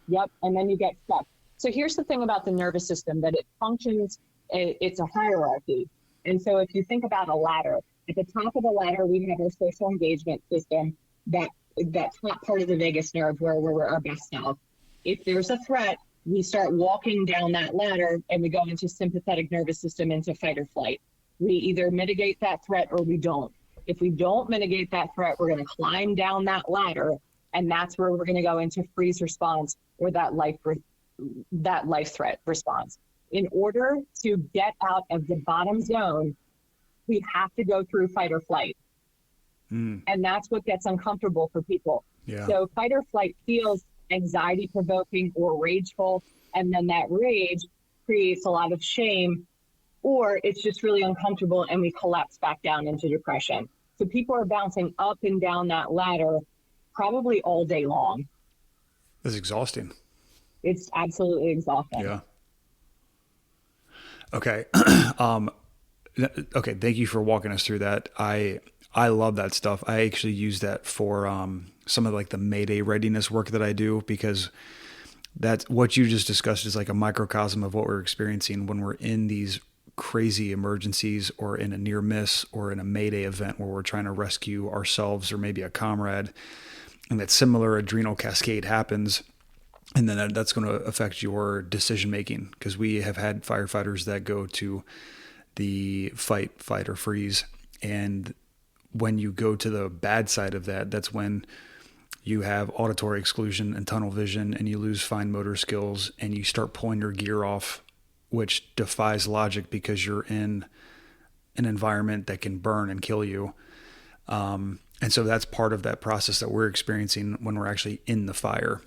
Speaker 3: Yeah. Yep. And then you get stuck. So here's the thing about the nervous system, that it functions, it's a hierarchy. And so if you think about a ladder, at the top of the ladder, we have our social engagement system, that top part of the vagus nerve where we're our best self. If there's a threat, we start walking down that ladder and we go into sympathetic nervous system, into fight or flight. We either mitigate that threat or we don't. If we don't mitigate that threat, we're going to climb down that ladder, and that's where we're going to go into freeze response, or that life threat response. In order to get out of the bottom zone, we have to go through fight or flight. And that's what gets uncomfortable for people.
Speaker 2: Yeah.
Speaker 3: So fight or flight feels anxiety provoking or rageful, and then that rage creates a lot of shame, or it's just really uncomfortable and we collapse back down into depression. So people are bouncing up and down that ladder probably all day long.
Speaker 2: It's exhausting.
Speaker 3: It's absolutely exhausting.
Speaker 2: Yeah. Okay. Okay. Thank you for walking us through that. I love that stuff. I actually use that for some of like the Mayday readiness work that I do, because that's what you just discussed is like a microcosm of what we're experiencing when we're in these crazy emergencies, or in a near miss, or in a Mayday event where we're trying to rescue ourselves or maybe a comrade, and that similar adrenal cascade happens. And then that's going to affect your decision making, because we have had firefighters that go to the fight, flight, or freeze. And when you go to the bad side of that, that's when you have auditory exclusion and tunnel vision, and you lose fine motor skills, and you start pulling your gear off, which defies logic because you're in an environment that can burn and kill you. And so that's part of that process that we're experiencing when we're actually in the fire.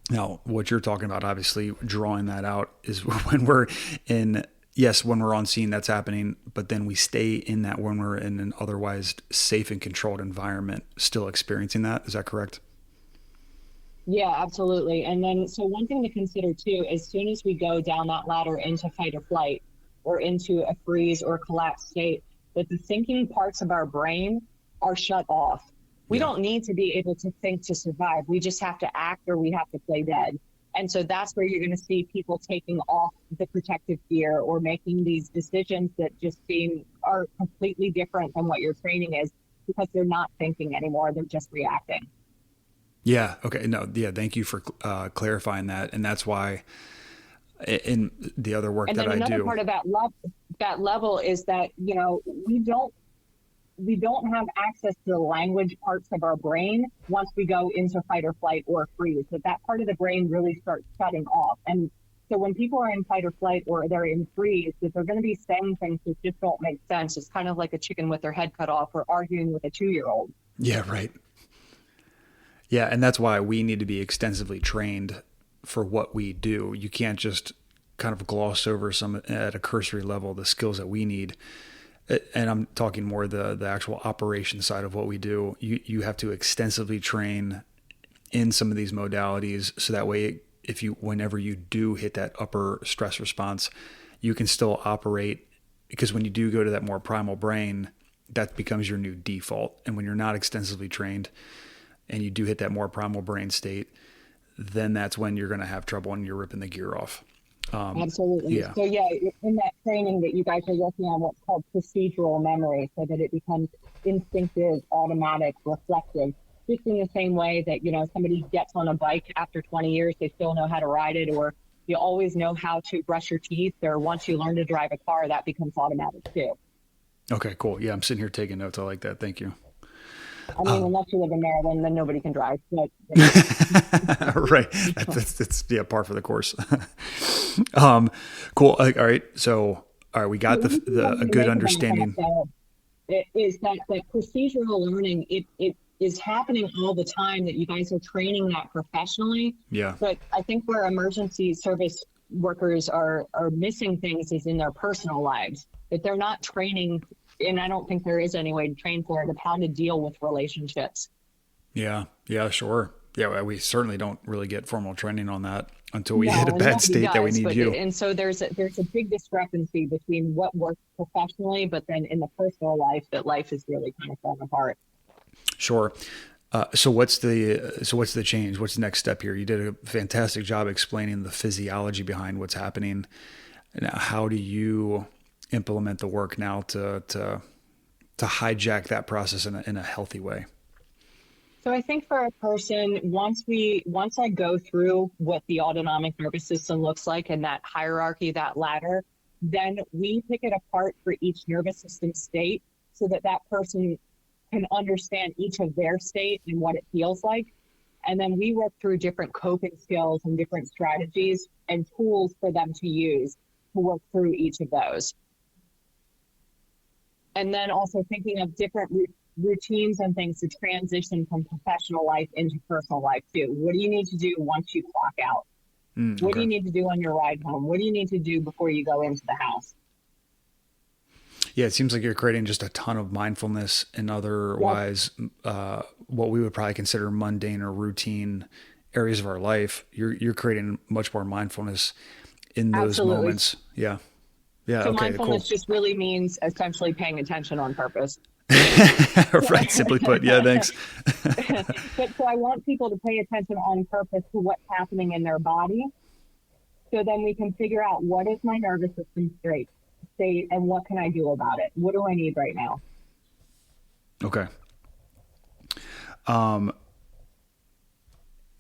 Speaker 2: Now, what you're talking about, obviously drawing that out, is when we're when we're on scene, that's happening, but then we stay in that when we're in an otherwise safe and controlled environment, still experiencing that. Is that correct?
Speaker 3: Yeah, absolutely. And then, so one thing to consider too, as soon as we go down that ladder into fight or flight, or into a freeze or collapse state, that the thinking parts of our brain are shut off. We don't need to be able to think to survive. We just have to act, or we have to play dead. And so that's where you're going to see people taking off the protective gear, or making these decisions that just are completely different than what your training is, because they're not thinking anymore. They're just reacting.
Speaker 2: Yeah. Okay. No. Yeah. Thank you for clarifying that. And that's why in the other work that I do. And then
Speaker 3: another part of that level is that, we don't have access to the language parts of our brain once we go into fight or flight or freeze. So that part of the brain really starts shutting off. And So when people are in fight or flight or they're in freeze, if they're going to be saying things that just don't make sense, it's kind of like a chicken with their head cut off or arguing with a 2-year-old.
Speaker 2: Yeah, right. Yeah, and that's why we need to be extensively trained for what we do. You can't just kind of gloss over some at a cursory level the skills that we need. And I'm talking more the actual operation side of what we do. You have to extensively train in some of these modalities, so that way whenever you do hit that upper stress response, you can still operate, because when you do go to that more primal brain, that becomes your new default. And when you're not extensively trained and you do hit that more primal brain state, then that's when you're going to have trouble and you're ripping the gear off.
Speaker 3: Absolutely.
Speaker 2: Yeah.
Speaker 3: So yeah, in that training that you guys are working on what's called procedural memory, so that it becomes instinctive, automatic, reflective, just in the same way that, somebody gets on a bike after 20 years, they still know how to ride it, or you always know how to brush your teeth, or once you learn to drive a car, that becomes automatic too. Okay,
Speaker 2: cool. Yeah, I'm sitting here taking notes. I like that. Thank you.
Speaker 3: I mean, unless you live in Maryland, then nobody can drive. But
Speaker 2: right. That's par for the course. Cool. All right. So, we got a good understanding.
Speaker 3: Is that procedural learning, it is happening all the time, that you guys are training that professionally.
Speaker 2: Yeah.
Speaker 3: But I think where emergency service workers are missing things is in their personal lives, that they're not training, and I don't think there is any way to train for it, of how to deal with relationships.
Speaker 2: Yeah, sure. Yeah, we certainly don't really get formal training on that until we hit a bad state that we need you.
Speaker 3: And so there's a big discrepancy between what works professionally, but then in the personal life, that life is really kind of falling apart.
Speaker 2: Sure. So what's the change? What's the next step here? You did a fantastic job explaining the physiology behind what's happening. Now, how do you implement the work now to hijack that process in a healthy way?
Speaker 3: So I think for a person, once I go through what the autonomic nervous system looks like and that hierarchy, that ladder, then we pick it apart for each nervous system state, so that person can understand each of their state and what it feels like. And then we work through different coping skills and different strategies and tools for them to use to work through each of those. And then also thinking of different routines and things to transition from professional life into personal life too. What do you need to do once you clock out? Okay. What do you need to do on your ride home? What do you need to do before you go into the house?
Speaker 2: Yeah, it seems like you're creating just a ton of mindfulness and otherwise what we would probably consider mundane or routine areas of our life. You're creating much more mindfulness in those moments. Yeah. Yeah.
Speaker 3: So
Speaker 2: okay.
Speaker 3: Mindfulness
Speaker 2: Cool.
Speaker 3: just really means essentially paying attention on purpose.
Speaker 2: Right. Simply put. Yeah. Thanks.
Speaker 3: But so I want people to pay attention on purpose to what's happening in their body. So then we can figure out, what is my nervous system state and what can I do about it? What do I need right now?
Speaker 2: Okay.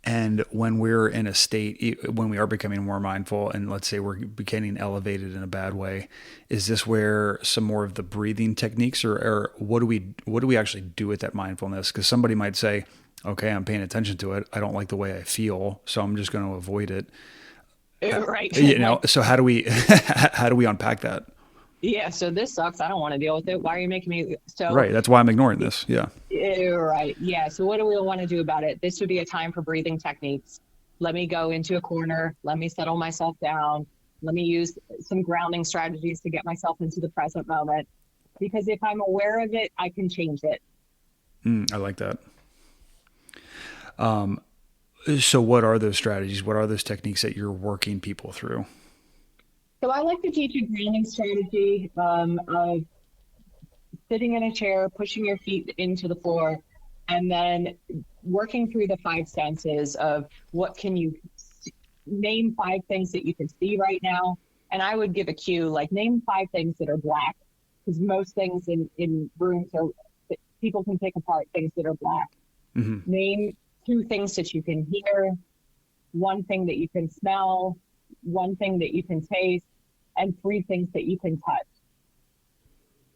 Speaker 2: And when we're in a state, when we are becoming more mindful, and let's say we're getting elevated in a bad way, is this where some more of the breathing techniques, or what do we actually do with that mindfulness? Because somebody might say, okay, I'm paying attention to it. I don't like the way I feel, so I'm just going to avoid it.
Speaker 3: Right.
Speaker 2: So how do we unpack that?
Speaker 3: Yeah. So this sucks. I don't want to deal with it. Why are you making me so?
Speaker 2: Right. That's why I'm ignoring this. Yeah.
Speaker 3: Right. Yeah. So what do we want to do about it? This would be a time for breathing techniques. Let me go into a corner. Let me settle myself down. Let me use some grounding strategies to get myself into the present moment. Because if I'm aware of it, I can change it.
Speaker 2: I like that. So what are those strategies? What are those techniques that you're working people through?
Speaker 3: So I like to teach a grounding strategy of sitting in a chair, pushing your feet into the floor, and then working through the 5 senses of what can you name 5 things that you can see right now. And I would give a cue, like name 5 things that are black, because most things in rooms are, people can pick apart things that are black. Mm-hmm. Name 2 things that you can hear, 1 thing that you can smell, 1 thing that you can taste, and 3 things that you can touch.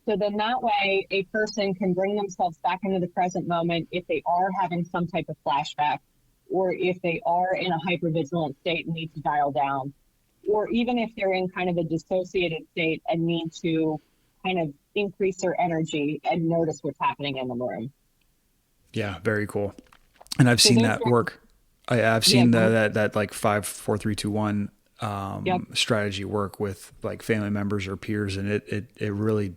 Speaker 3: So then that way a person can bring themselves back into the present moment if they are having some type of flashback, or if they are in a hypervigilant state and need to dial down, or even if they're in kind of a dissociated state and need to kind of increase their energy and notice what's happening in the room.
Speaker 2: Yeah, very cool. And I've
Speaker 3: So
Speaker 2: seen
Speaker 3: those
Speaker 2: that
Speaker 3: are-
Speaker 2: work. I've seen that like 5, 4, 3, 2, 1
Speaker 3: Yep.
Speaker 2: strategy work with like family members or peers, and it really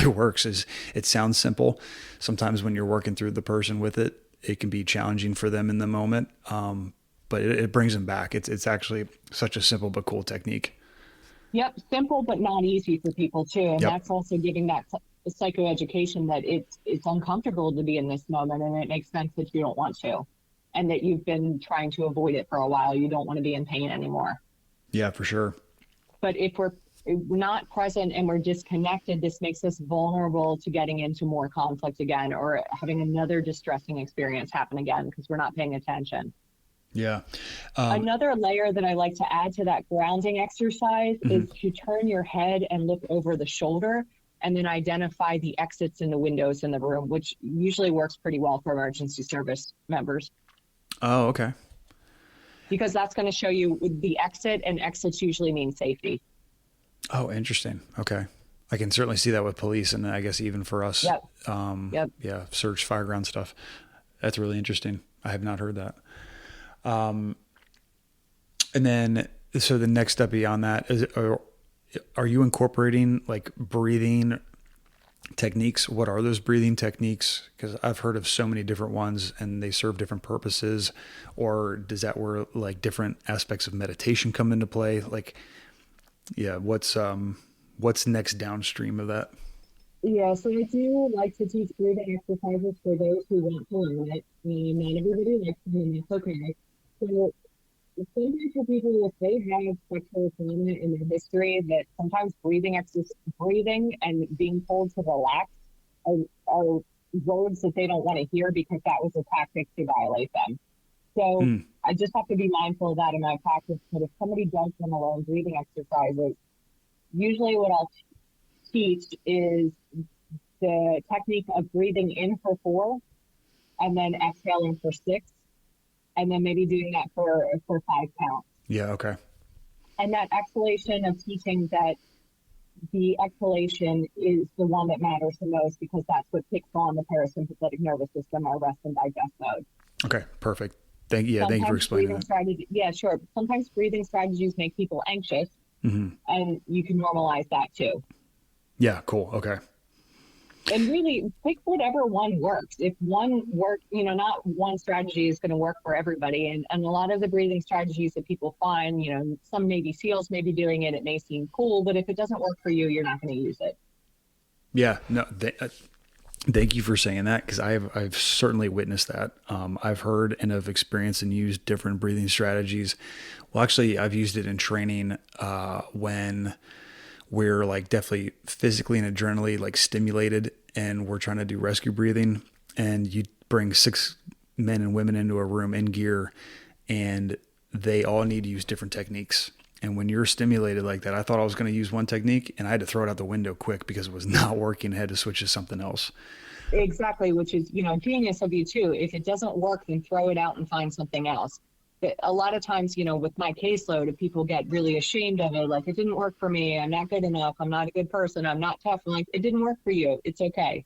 Speaker 2: works. It sounds simple. Sometimes when you're working through the person with it, it can be challenging for them in the moment, but it brings them back. It's actually such a simple but cool technique.
Speaker 3: Yep, simple but not easy for people too, and
Speaker 2: Yep.
Speaker 3: that's also giving that psychoeducation that it's uncomfortable to be in this moment, and it makes sense that you don't want to, and that you've been trying to avoid it for a while. You don't want to be in pain anymore.
Speaker 2: Yeah, for sure.
Speaker 3: But if we're not present and we're disconnected, this makes us vulnerable to getting into more conflict again, or having another distressing experience happen again because we're not paying attention.
Speaker 2: Yeah.
Speaker 3: Another layer that I like to add to that grounding exercise is to turn your head and look over the shoulder, and then identify the exits and the windows in the room, which usually works pretty well for emergency service members.
Speaker 2: Oh, okay.
Speaker 3: Because that's going to show you the exit, and exits usually mean safety.
Speaker 2: Oh, interesting. Okay. I can certainly see that with police, and I guess even for us.
Speaker 3: Yep.
Speaker 2: Yeah, search fireground stuff. That's really interesting. I have not heard that. And then, so the next step beyond that is, are you incorporating like breathing techniques? What are those breathing techniques? Because I've heard of so many different ones and they serve different purposes. Or does that where like different aspects of meditation come into play? Like, yeah, what's next downstream of that?
Speaker 3: Yeah, so I do like to teach breathing exercises for those who want to learn it. Not everybody likes them, and that's okay. So sometimes for people, if they have sexual trauma in their history, that sometimes breathing and being told to relax are words that they don't want to hear because that was a tactic to violate them. So I just have to be mindful of that in my practice. But if somebody does want to learn breathing exercises, usually what I'll teach is the technique of breathing in for 4 and then exhaling for 6, and then maybe doing that for 5 counts.
Speaker 2: Yeah. Okay.
Speaker 3: And that exhalation of teaching that the exhalation is the one that matters the most, because that's what kicks on the parasympathetic nervous system, our rest and digest mode.
Speaker 2: Okay. Perfect. Thank you for explaining that.
Speaker 3: Yeah, sure. Sometimes breathing strategies make people anxious, and you can normalize that too.
Speaker 2: Yeah. Cool. Okay.
Speaker 3: And really pick whatever one works. If one works, not one strategy is going to work for everybody. And a lot of the breathing strategies that people find, some Navy SEALs may be doing it. It may seem cool, but if it doesn't work for you, you're not going to use it.
Speaker 2: Yeah. No, thank you for saying that, because I've certainly witnessed that. I've heard and have experienced and used different breathing strategies. Well, actually, I've used it in training when we're like definitely physically and adrenally like stimulated, and we're trying to do rescue breathing, and you bring 6 men and women into a room in gear, and they all need to use different techniques. And when you're stimulated like that, I thought I was going to use one technique, and I had to throw it out the window quick because it was not working. I had to switch to something else.
Speaker 3: Exactly, which is, genius of you too. If it doesn't work, then throw it out and find something else. But a lot of times, with my caseload, people get really ashamed of it. Like, it didn't work for me. I'm not good enough. I'm not a good person. I'm not tough. I'm like, it didn't work for you. It's okay.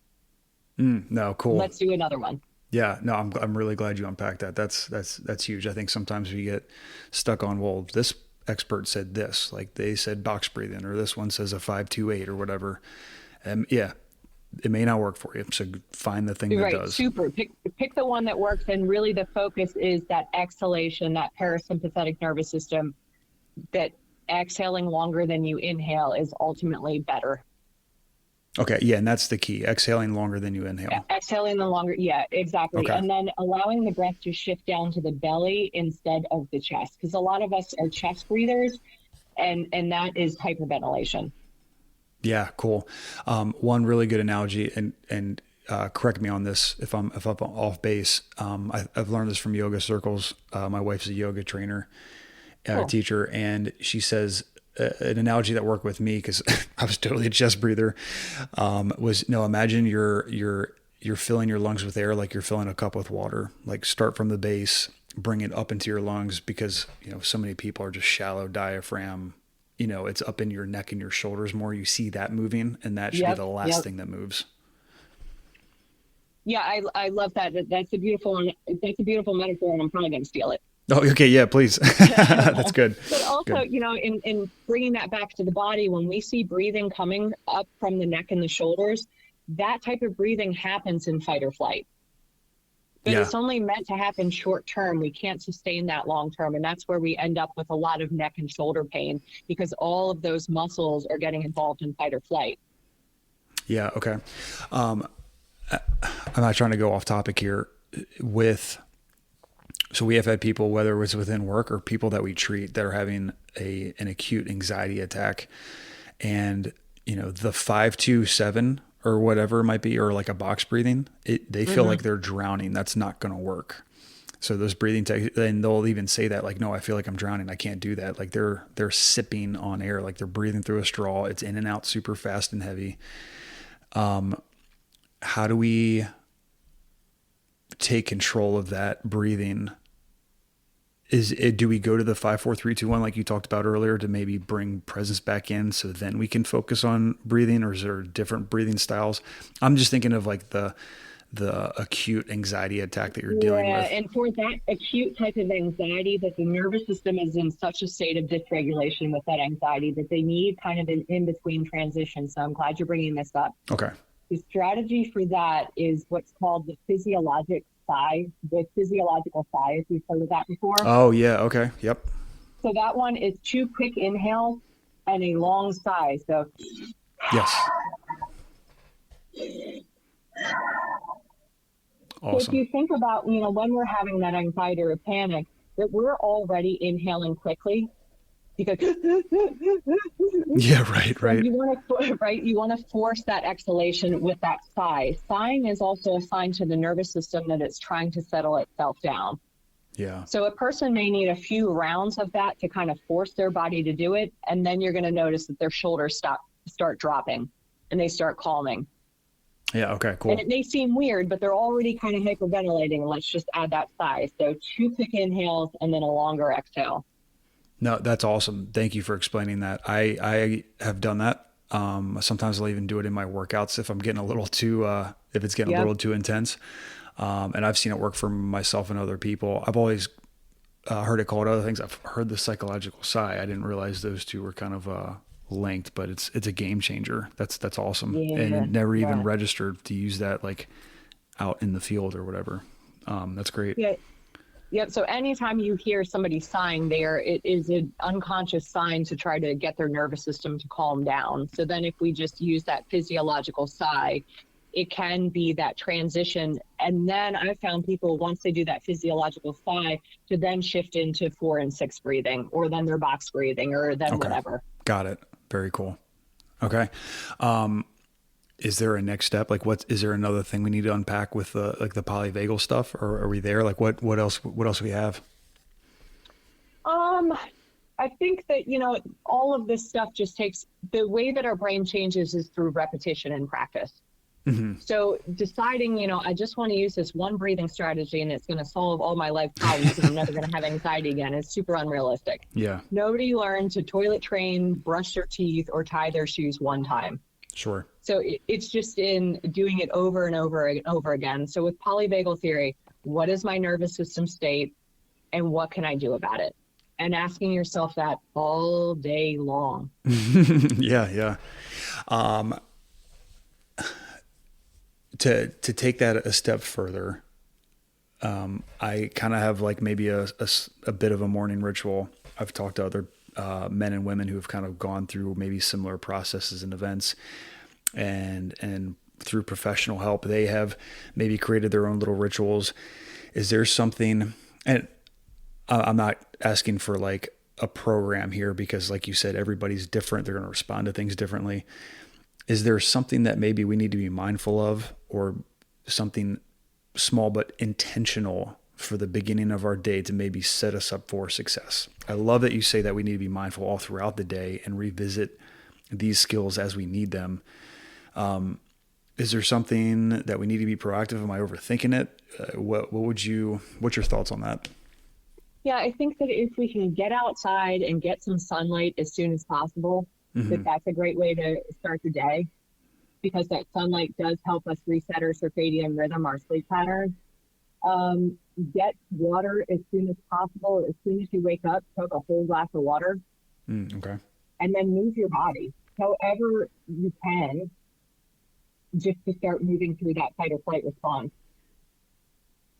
Speaker 2: No, cool.
Speaker 3: Let's do another one.
Speaker 2: Yeah, no, I'm really glad you unpacked that. That's huge. I think sometimes we get stuck on, well, this expert said this, like they said box breathing, or this one says a 5-2-8 or whatever. Yeah, it may not work for you. So find the thing that does.
Speaker 3: Super. Pick the one that works. And really the focus is that exhalation, that parasympathetic nervous system, that exhaling longer than you inhale is ultimately better.
Speaker 2: Okay. Yeah. And that's the key. Exhaling longer than you inhale.
Speaker 3: Yeah, exhaling the longer. Yeah, exactly. Okay. And then allowing the breath to shift down to the belly instead of the chest. Because a lot of us are chest breathers, and that is hyperventilation.
Speaker 2: Yeah, cool. One really good analogy, and correct me on this if I'm off base. I've learned this from yoga circles. My wife's a yoga trainer, teacher, and she says an analogy that worked with me, because I was totally a chest breather. Was imagine you're filling your lungs with air like you're filling a cup with water. Like start from the base bring it up into your lungs, because, so many people are just shallow diaphragm, it's up in your neck and your shoulders more. You see that moving, and that should be the last thing that moves.
Speaker 3: Yeah, I love that. That's a beautiful metaphor, and I'm probably going to steal it.
Speaker 2: Oh, okay. Yeah, please. That's good.
Speaker 3: But also,
Speaker 2: good.
Speaker 3: In bringing that back to the body, when we see breathing coming up from the neck and the shoulders, that type of breathing happens in fight or flight. But it's only meant to happen short term. We can't sustain that long term. And that's where we end up with a lot of neck and shoulder pain, because all of those muscles are getting involved in fight or flight.
Speaker 2: Yeah. Okay. I'm not trying to go off topic here so we have had people, whether it was within work or people that we treat, that are having an acute anxiety attack, and, the 5-2-7 or whatever it might be, or like a box breathing, they feel like they're drowning. That's not going to work. So those breathing and they'll even say that, like, no, I feel like I'm drowning. I can't do that. Like they're sipping on air, like they're breathing through a straw. It's in and out super fast and heavy. How do we take control of that breathing? Do we go to the 5, 4, 3, 2, 1 like you talked about earlier to maybe bring presence back in, so then we can focus on breathing, or is there different breathing styles? I'm just thinking of like the acute anxiety attack that you're dealing with.
Speaker 3: And for that acute type of anxiety, that the nervous system is in such a state of dysregulation with that anxiety that they need kind of an in-between transition. So I'm glad you're bringing this up.
Speaker 2: Okay.
Speaker 3: The strategy for that is what's called the physiological sigh, if you've heard of that before.
Speaker 2: Oh, yeah. Okay. Yep.
Speaker 3: So that one is 2 quick inhales and a long sigh. So
Speaker 2: yes. Awesome.
Speaker 3: So if you think about, when we're having that anxiety or panic, that we're already inhaling quickly, because
Speaker 2: yeah, right.
Speaker 3: You want to force that exhalation with that sigh. Sighing is also a sign to the nervous system that it's trying to settle itself down.
Speaker 2: Yeah.
Speaker 3: So a person may need a few rounds of that to kind of force their body to do it, and then you're going to notice that their shoulders start dropping and they start calming.
Speaker 2: Yeah. Okay, cool.
Speaker 3: And it may seem weird, but they're already kind of hyperventilating. Let's just add that sigh. So 2 quick inhales and then a longer exhale.
Speaker 2: No, that's awesome. Thank you for explaining that. I have done that. Sometimes I'll even do it in my workouts if I'm getting a little too, if it's getting a little too intense. And I've seen it work for myself and other people. I've always heard it called other things. I've heard the psychological sigh. I didn't realize those two were kind of linked, but it's a game changer. That's awesome.
Speaker 3: Yeah,
Speaker 2: and it never even registered to use that like out in the field or whatever. That's great.
Speaker 3: Yeah. Yep. So anytime you hear somebody sighing there, it is an unconscious sign to try to get their nervous system to calm down. So then if we just use that physiological sigh, it can be that transition. And then I found people, once they do that physiological sigh, to then shift into 4 and 6 breathing, or then their box breathing, or then whatever.
Speaker 2: Got it. Very cool. Okay. Is there a next step? Like, is there another thing we need to unpack with the polyvagal stuff, or are we there? Like, what else we have?
Speaker 3: I think that, all of this stuff just takes, the way that our brain changes is through repetition and practice. Mm-hmm. So deciding, I just want to use this one breathing strategy and it's going to solve all my life problems and I'm never going to have anxiety again, is super unrealistic.
Speaker 2: Yeah.
Speaker 3: Nobody learned to toilet train, brush their teeth, or tie their shoes one time.
Speaker 2: Sure.
Speaker 3: So it's just in doing it over and over and over again. So with polyvagal theory, what is my nervous system state and what can I do about it? And asking yourself that all day long.
Speaker 2: Yeah. To take that a step further, I kind of have like maybe a bit of a morning ritual. I've talked to other men and women who have kind of gone through maybe similar processes and events, and through professional help, they have maybe created their own little rituals. Is there something, and I'm not asking for like a program here, because like you said, everybody's different. They're going to respond to things differently. Is there something that maybe we need to be mindful of, or something small but intentional for the beginning of our day to maybe set us up for success? I love that you say that we need to be mindful all throughout the day and revisit these skills as we need them. Is there something that we need to be proactive? Am I overthinking it? What's your thoughts on that?
Speaker 3: Yeah, I think that if we can get outside and get some sunlight as soon as possible, that's a great way to start the day, because that sunlight does help us reset our circadian rhythm, our sleep pattern. Get water as soon as possible. As soon as you wake up, take a whole glass of water.
Speaker 2: Okay.
Speaker 3: And then move your body however you can, just to start moving through that fight or flight response.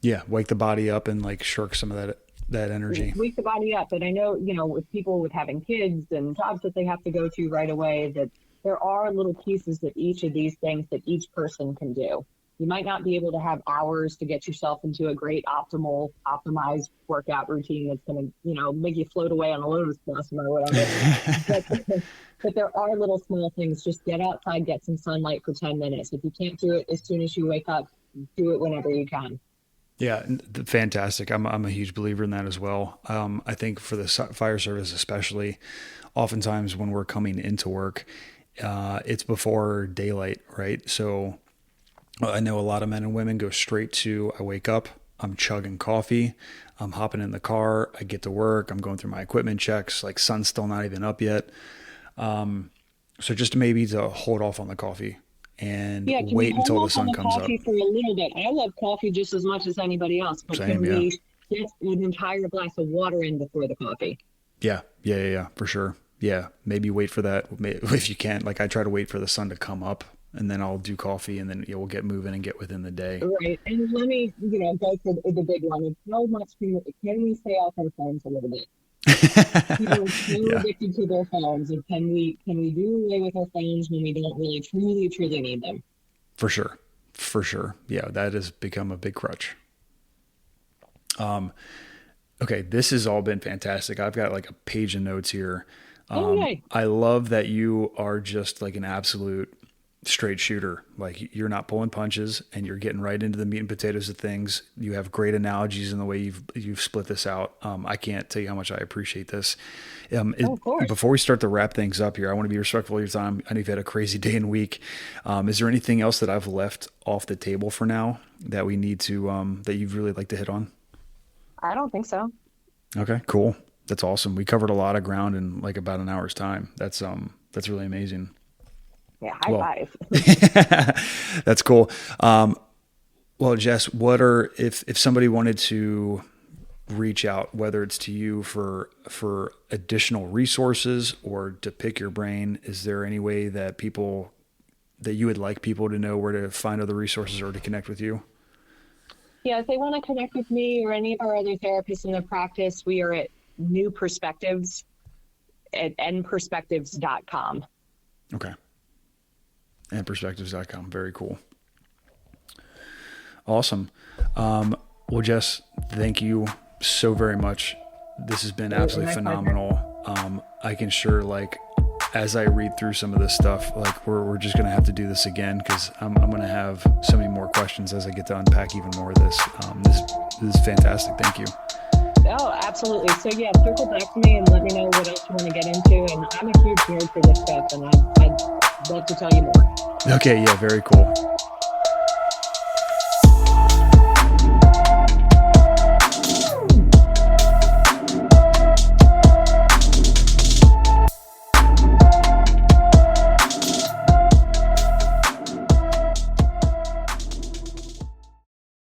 Speaker 2: Yeah, wake the body up and like shirk some of that energy.
Speaker 3: Wake the body up. And I know, with people with having kids and jobs that they have to go to right away, that there are little pieces of each of these things that each person can do. You might not be able to have hours to get yourself into a great optimized workout routine that's going to, make you float away on a lotus blossom or whatever. but there are little small things. Just get outside, get some sunlight for 10 minutes. If you can't do it as soon as you wake up, do it whenever you can.
Speaker 2: Yeah, fantastic. I'm a huge believer in that as well. I think for the fire service especially, oftentimes when we're coming into work, it's before daylight, right? So I know a lot of men and women go straight to, I wake up, I'm chugging coffee, I'm hopping in the car, I get to work, I'm going through my equipment checks, like sun's still not even up yet. So just maybe to hold off on the coffee and wait until the sun comes up.
Speaker 3: Coffee for a little bit. I love coffee just as much as anybody else, but can we get an entire glass of water in before the coffee?
Speaker 2: Yeah, for sure. Yeah, maybe wait for that if you can. Like I try to wait for the sun to come up, and then I'll do coffee, and then we'll get moving and get within the day.
Speaker 3: Right. And let me, go for the big one. It's how much can we stay off our phones a little bit? People are so addicted to their phones, and can we do away with our phones when we don't really truly need them? For
Speaker 2: sure. Yeah, that has become a big crutch. Okay, this has all been fantastic. I've got like a page of notes here. I love that you are just like an absolute straight shooter. Like you're not pulling punches and you're getting right into the meat and potatoes of things. You have great analogies in the way you've split this out. I can't tell you how much I appreciate this.
Speaker 3: Of course.
Speaker 2: Before we start to wrap things up here, I want to be respectful of your time. I know you've had a crazy day and week. Is there anything else that I've left off the table for now that we need to, that you'd really like to hit on?
Speaker 3: I don't think so. Okay,
Speaker 2: cool. That's awesome. We covered a lot of ground in like about an hour's time. That's really amazing.
Speaker 3: Yeah, high five.
Speaker 2: That's cool. Well, Jess, if somebody wanted to reach out, whether it's to you for additional resources or to pick your brain, is there any way that you would like people to know where to find other resources or to connect with you?
Speaker 3: Yeah, if they want to connect with me or any of our other therapists in the practice, we are at New Perspectives at nperspectives.com.
Speaker 2: Okay. nperspectives.com. Very cool. Awesome. Well, Jess, thank you so very much. This has been absolutely phenomenal. I can sure, like, as I read through some of this stuff, like we're just going to have to do this again, because I'm going to have so many more questions as I get to unpack even more of this. This is fantastic. Thank you.
Speaker 3: Oh, absolutely. So yeah, circle back to me and let me know what else you want to get into. And I'm a huge nerd for this stuff, and I'd love to tell you more.
Speaker 2: Okay. Yeah. Very cool.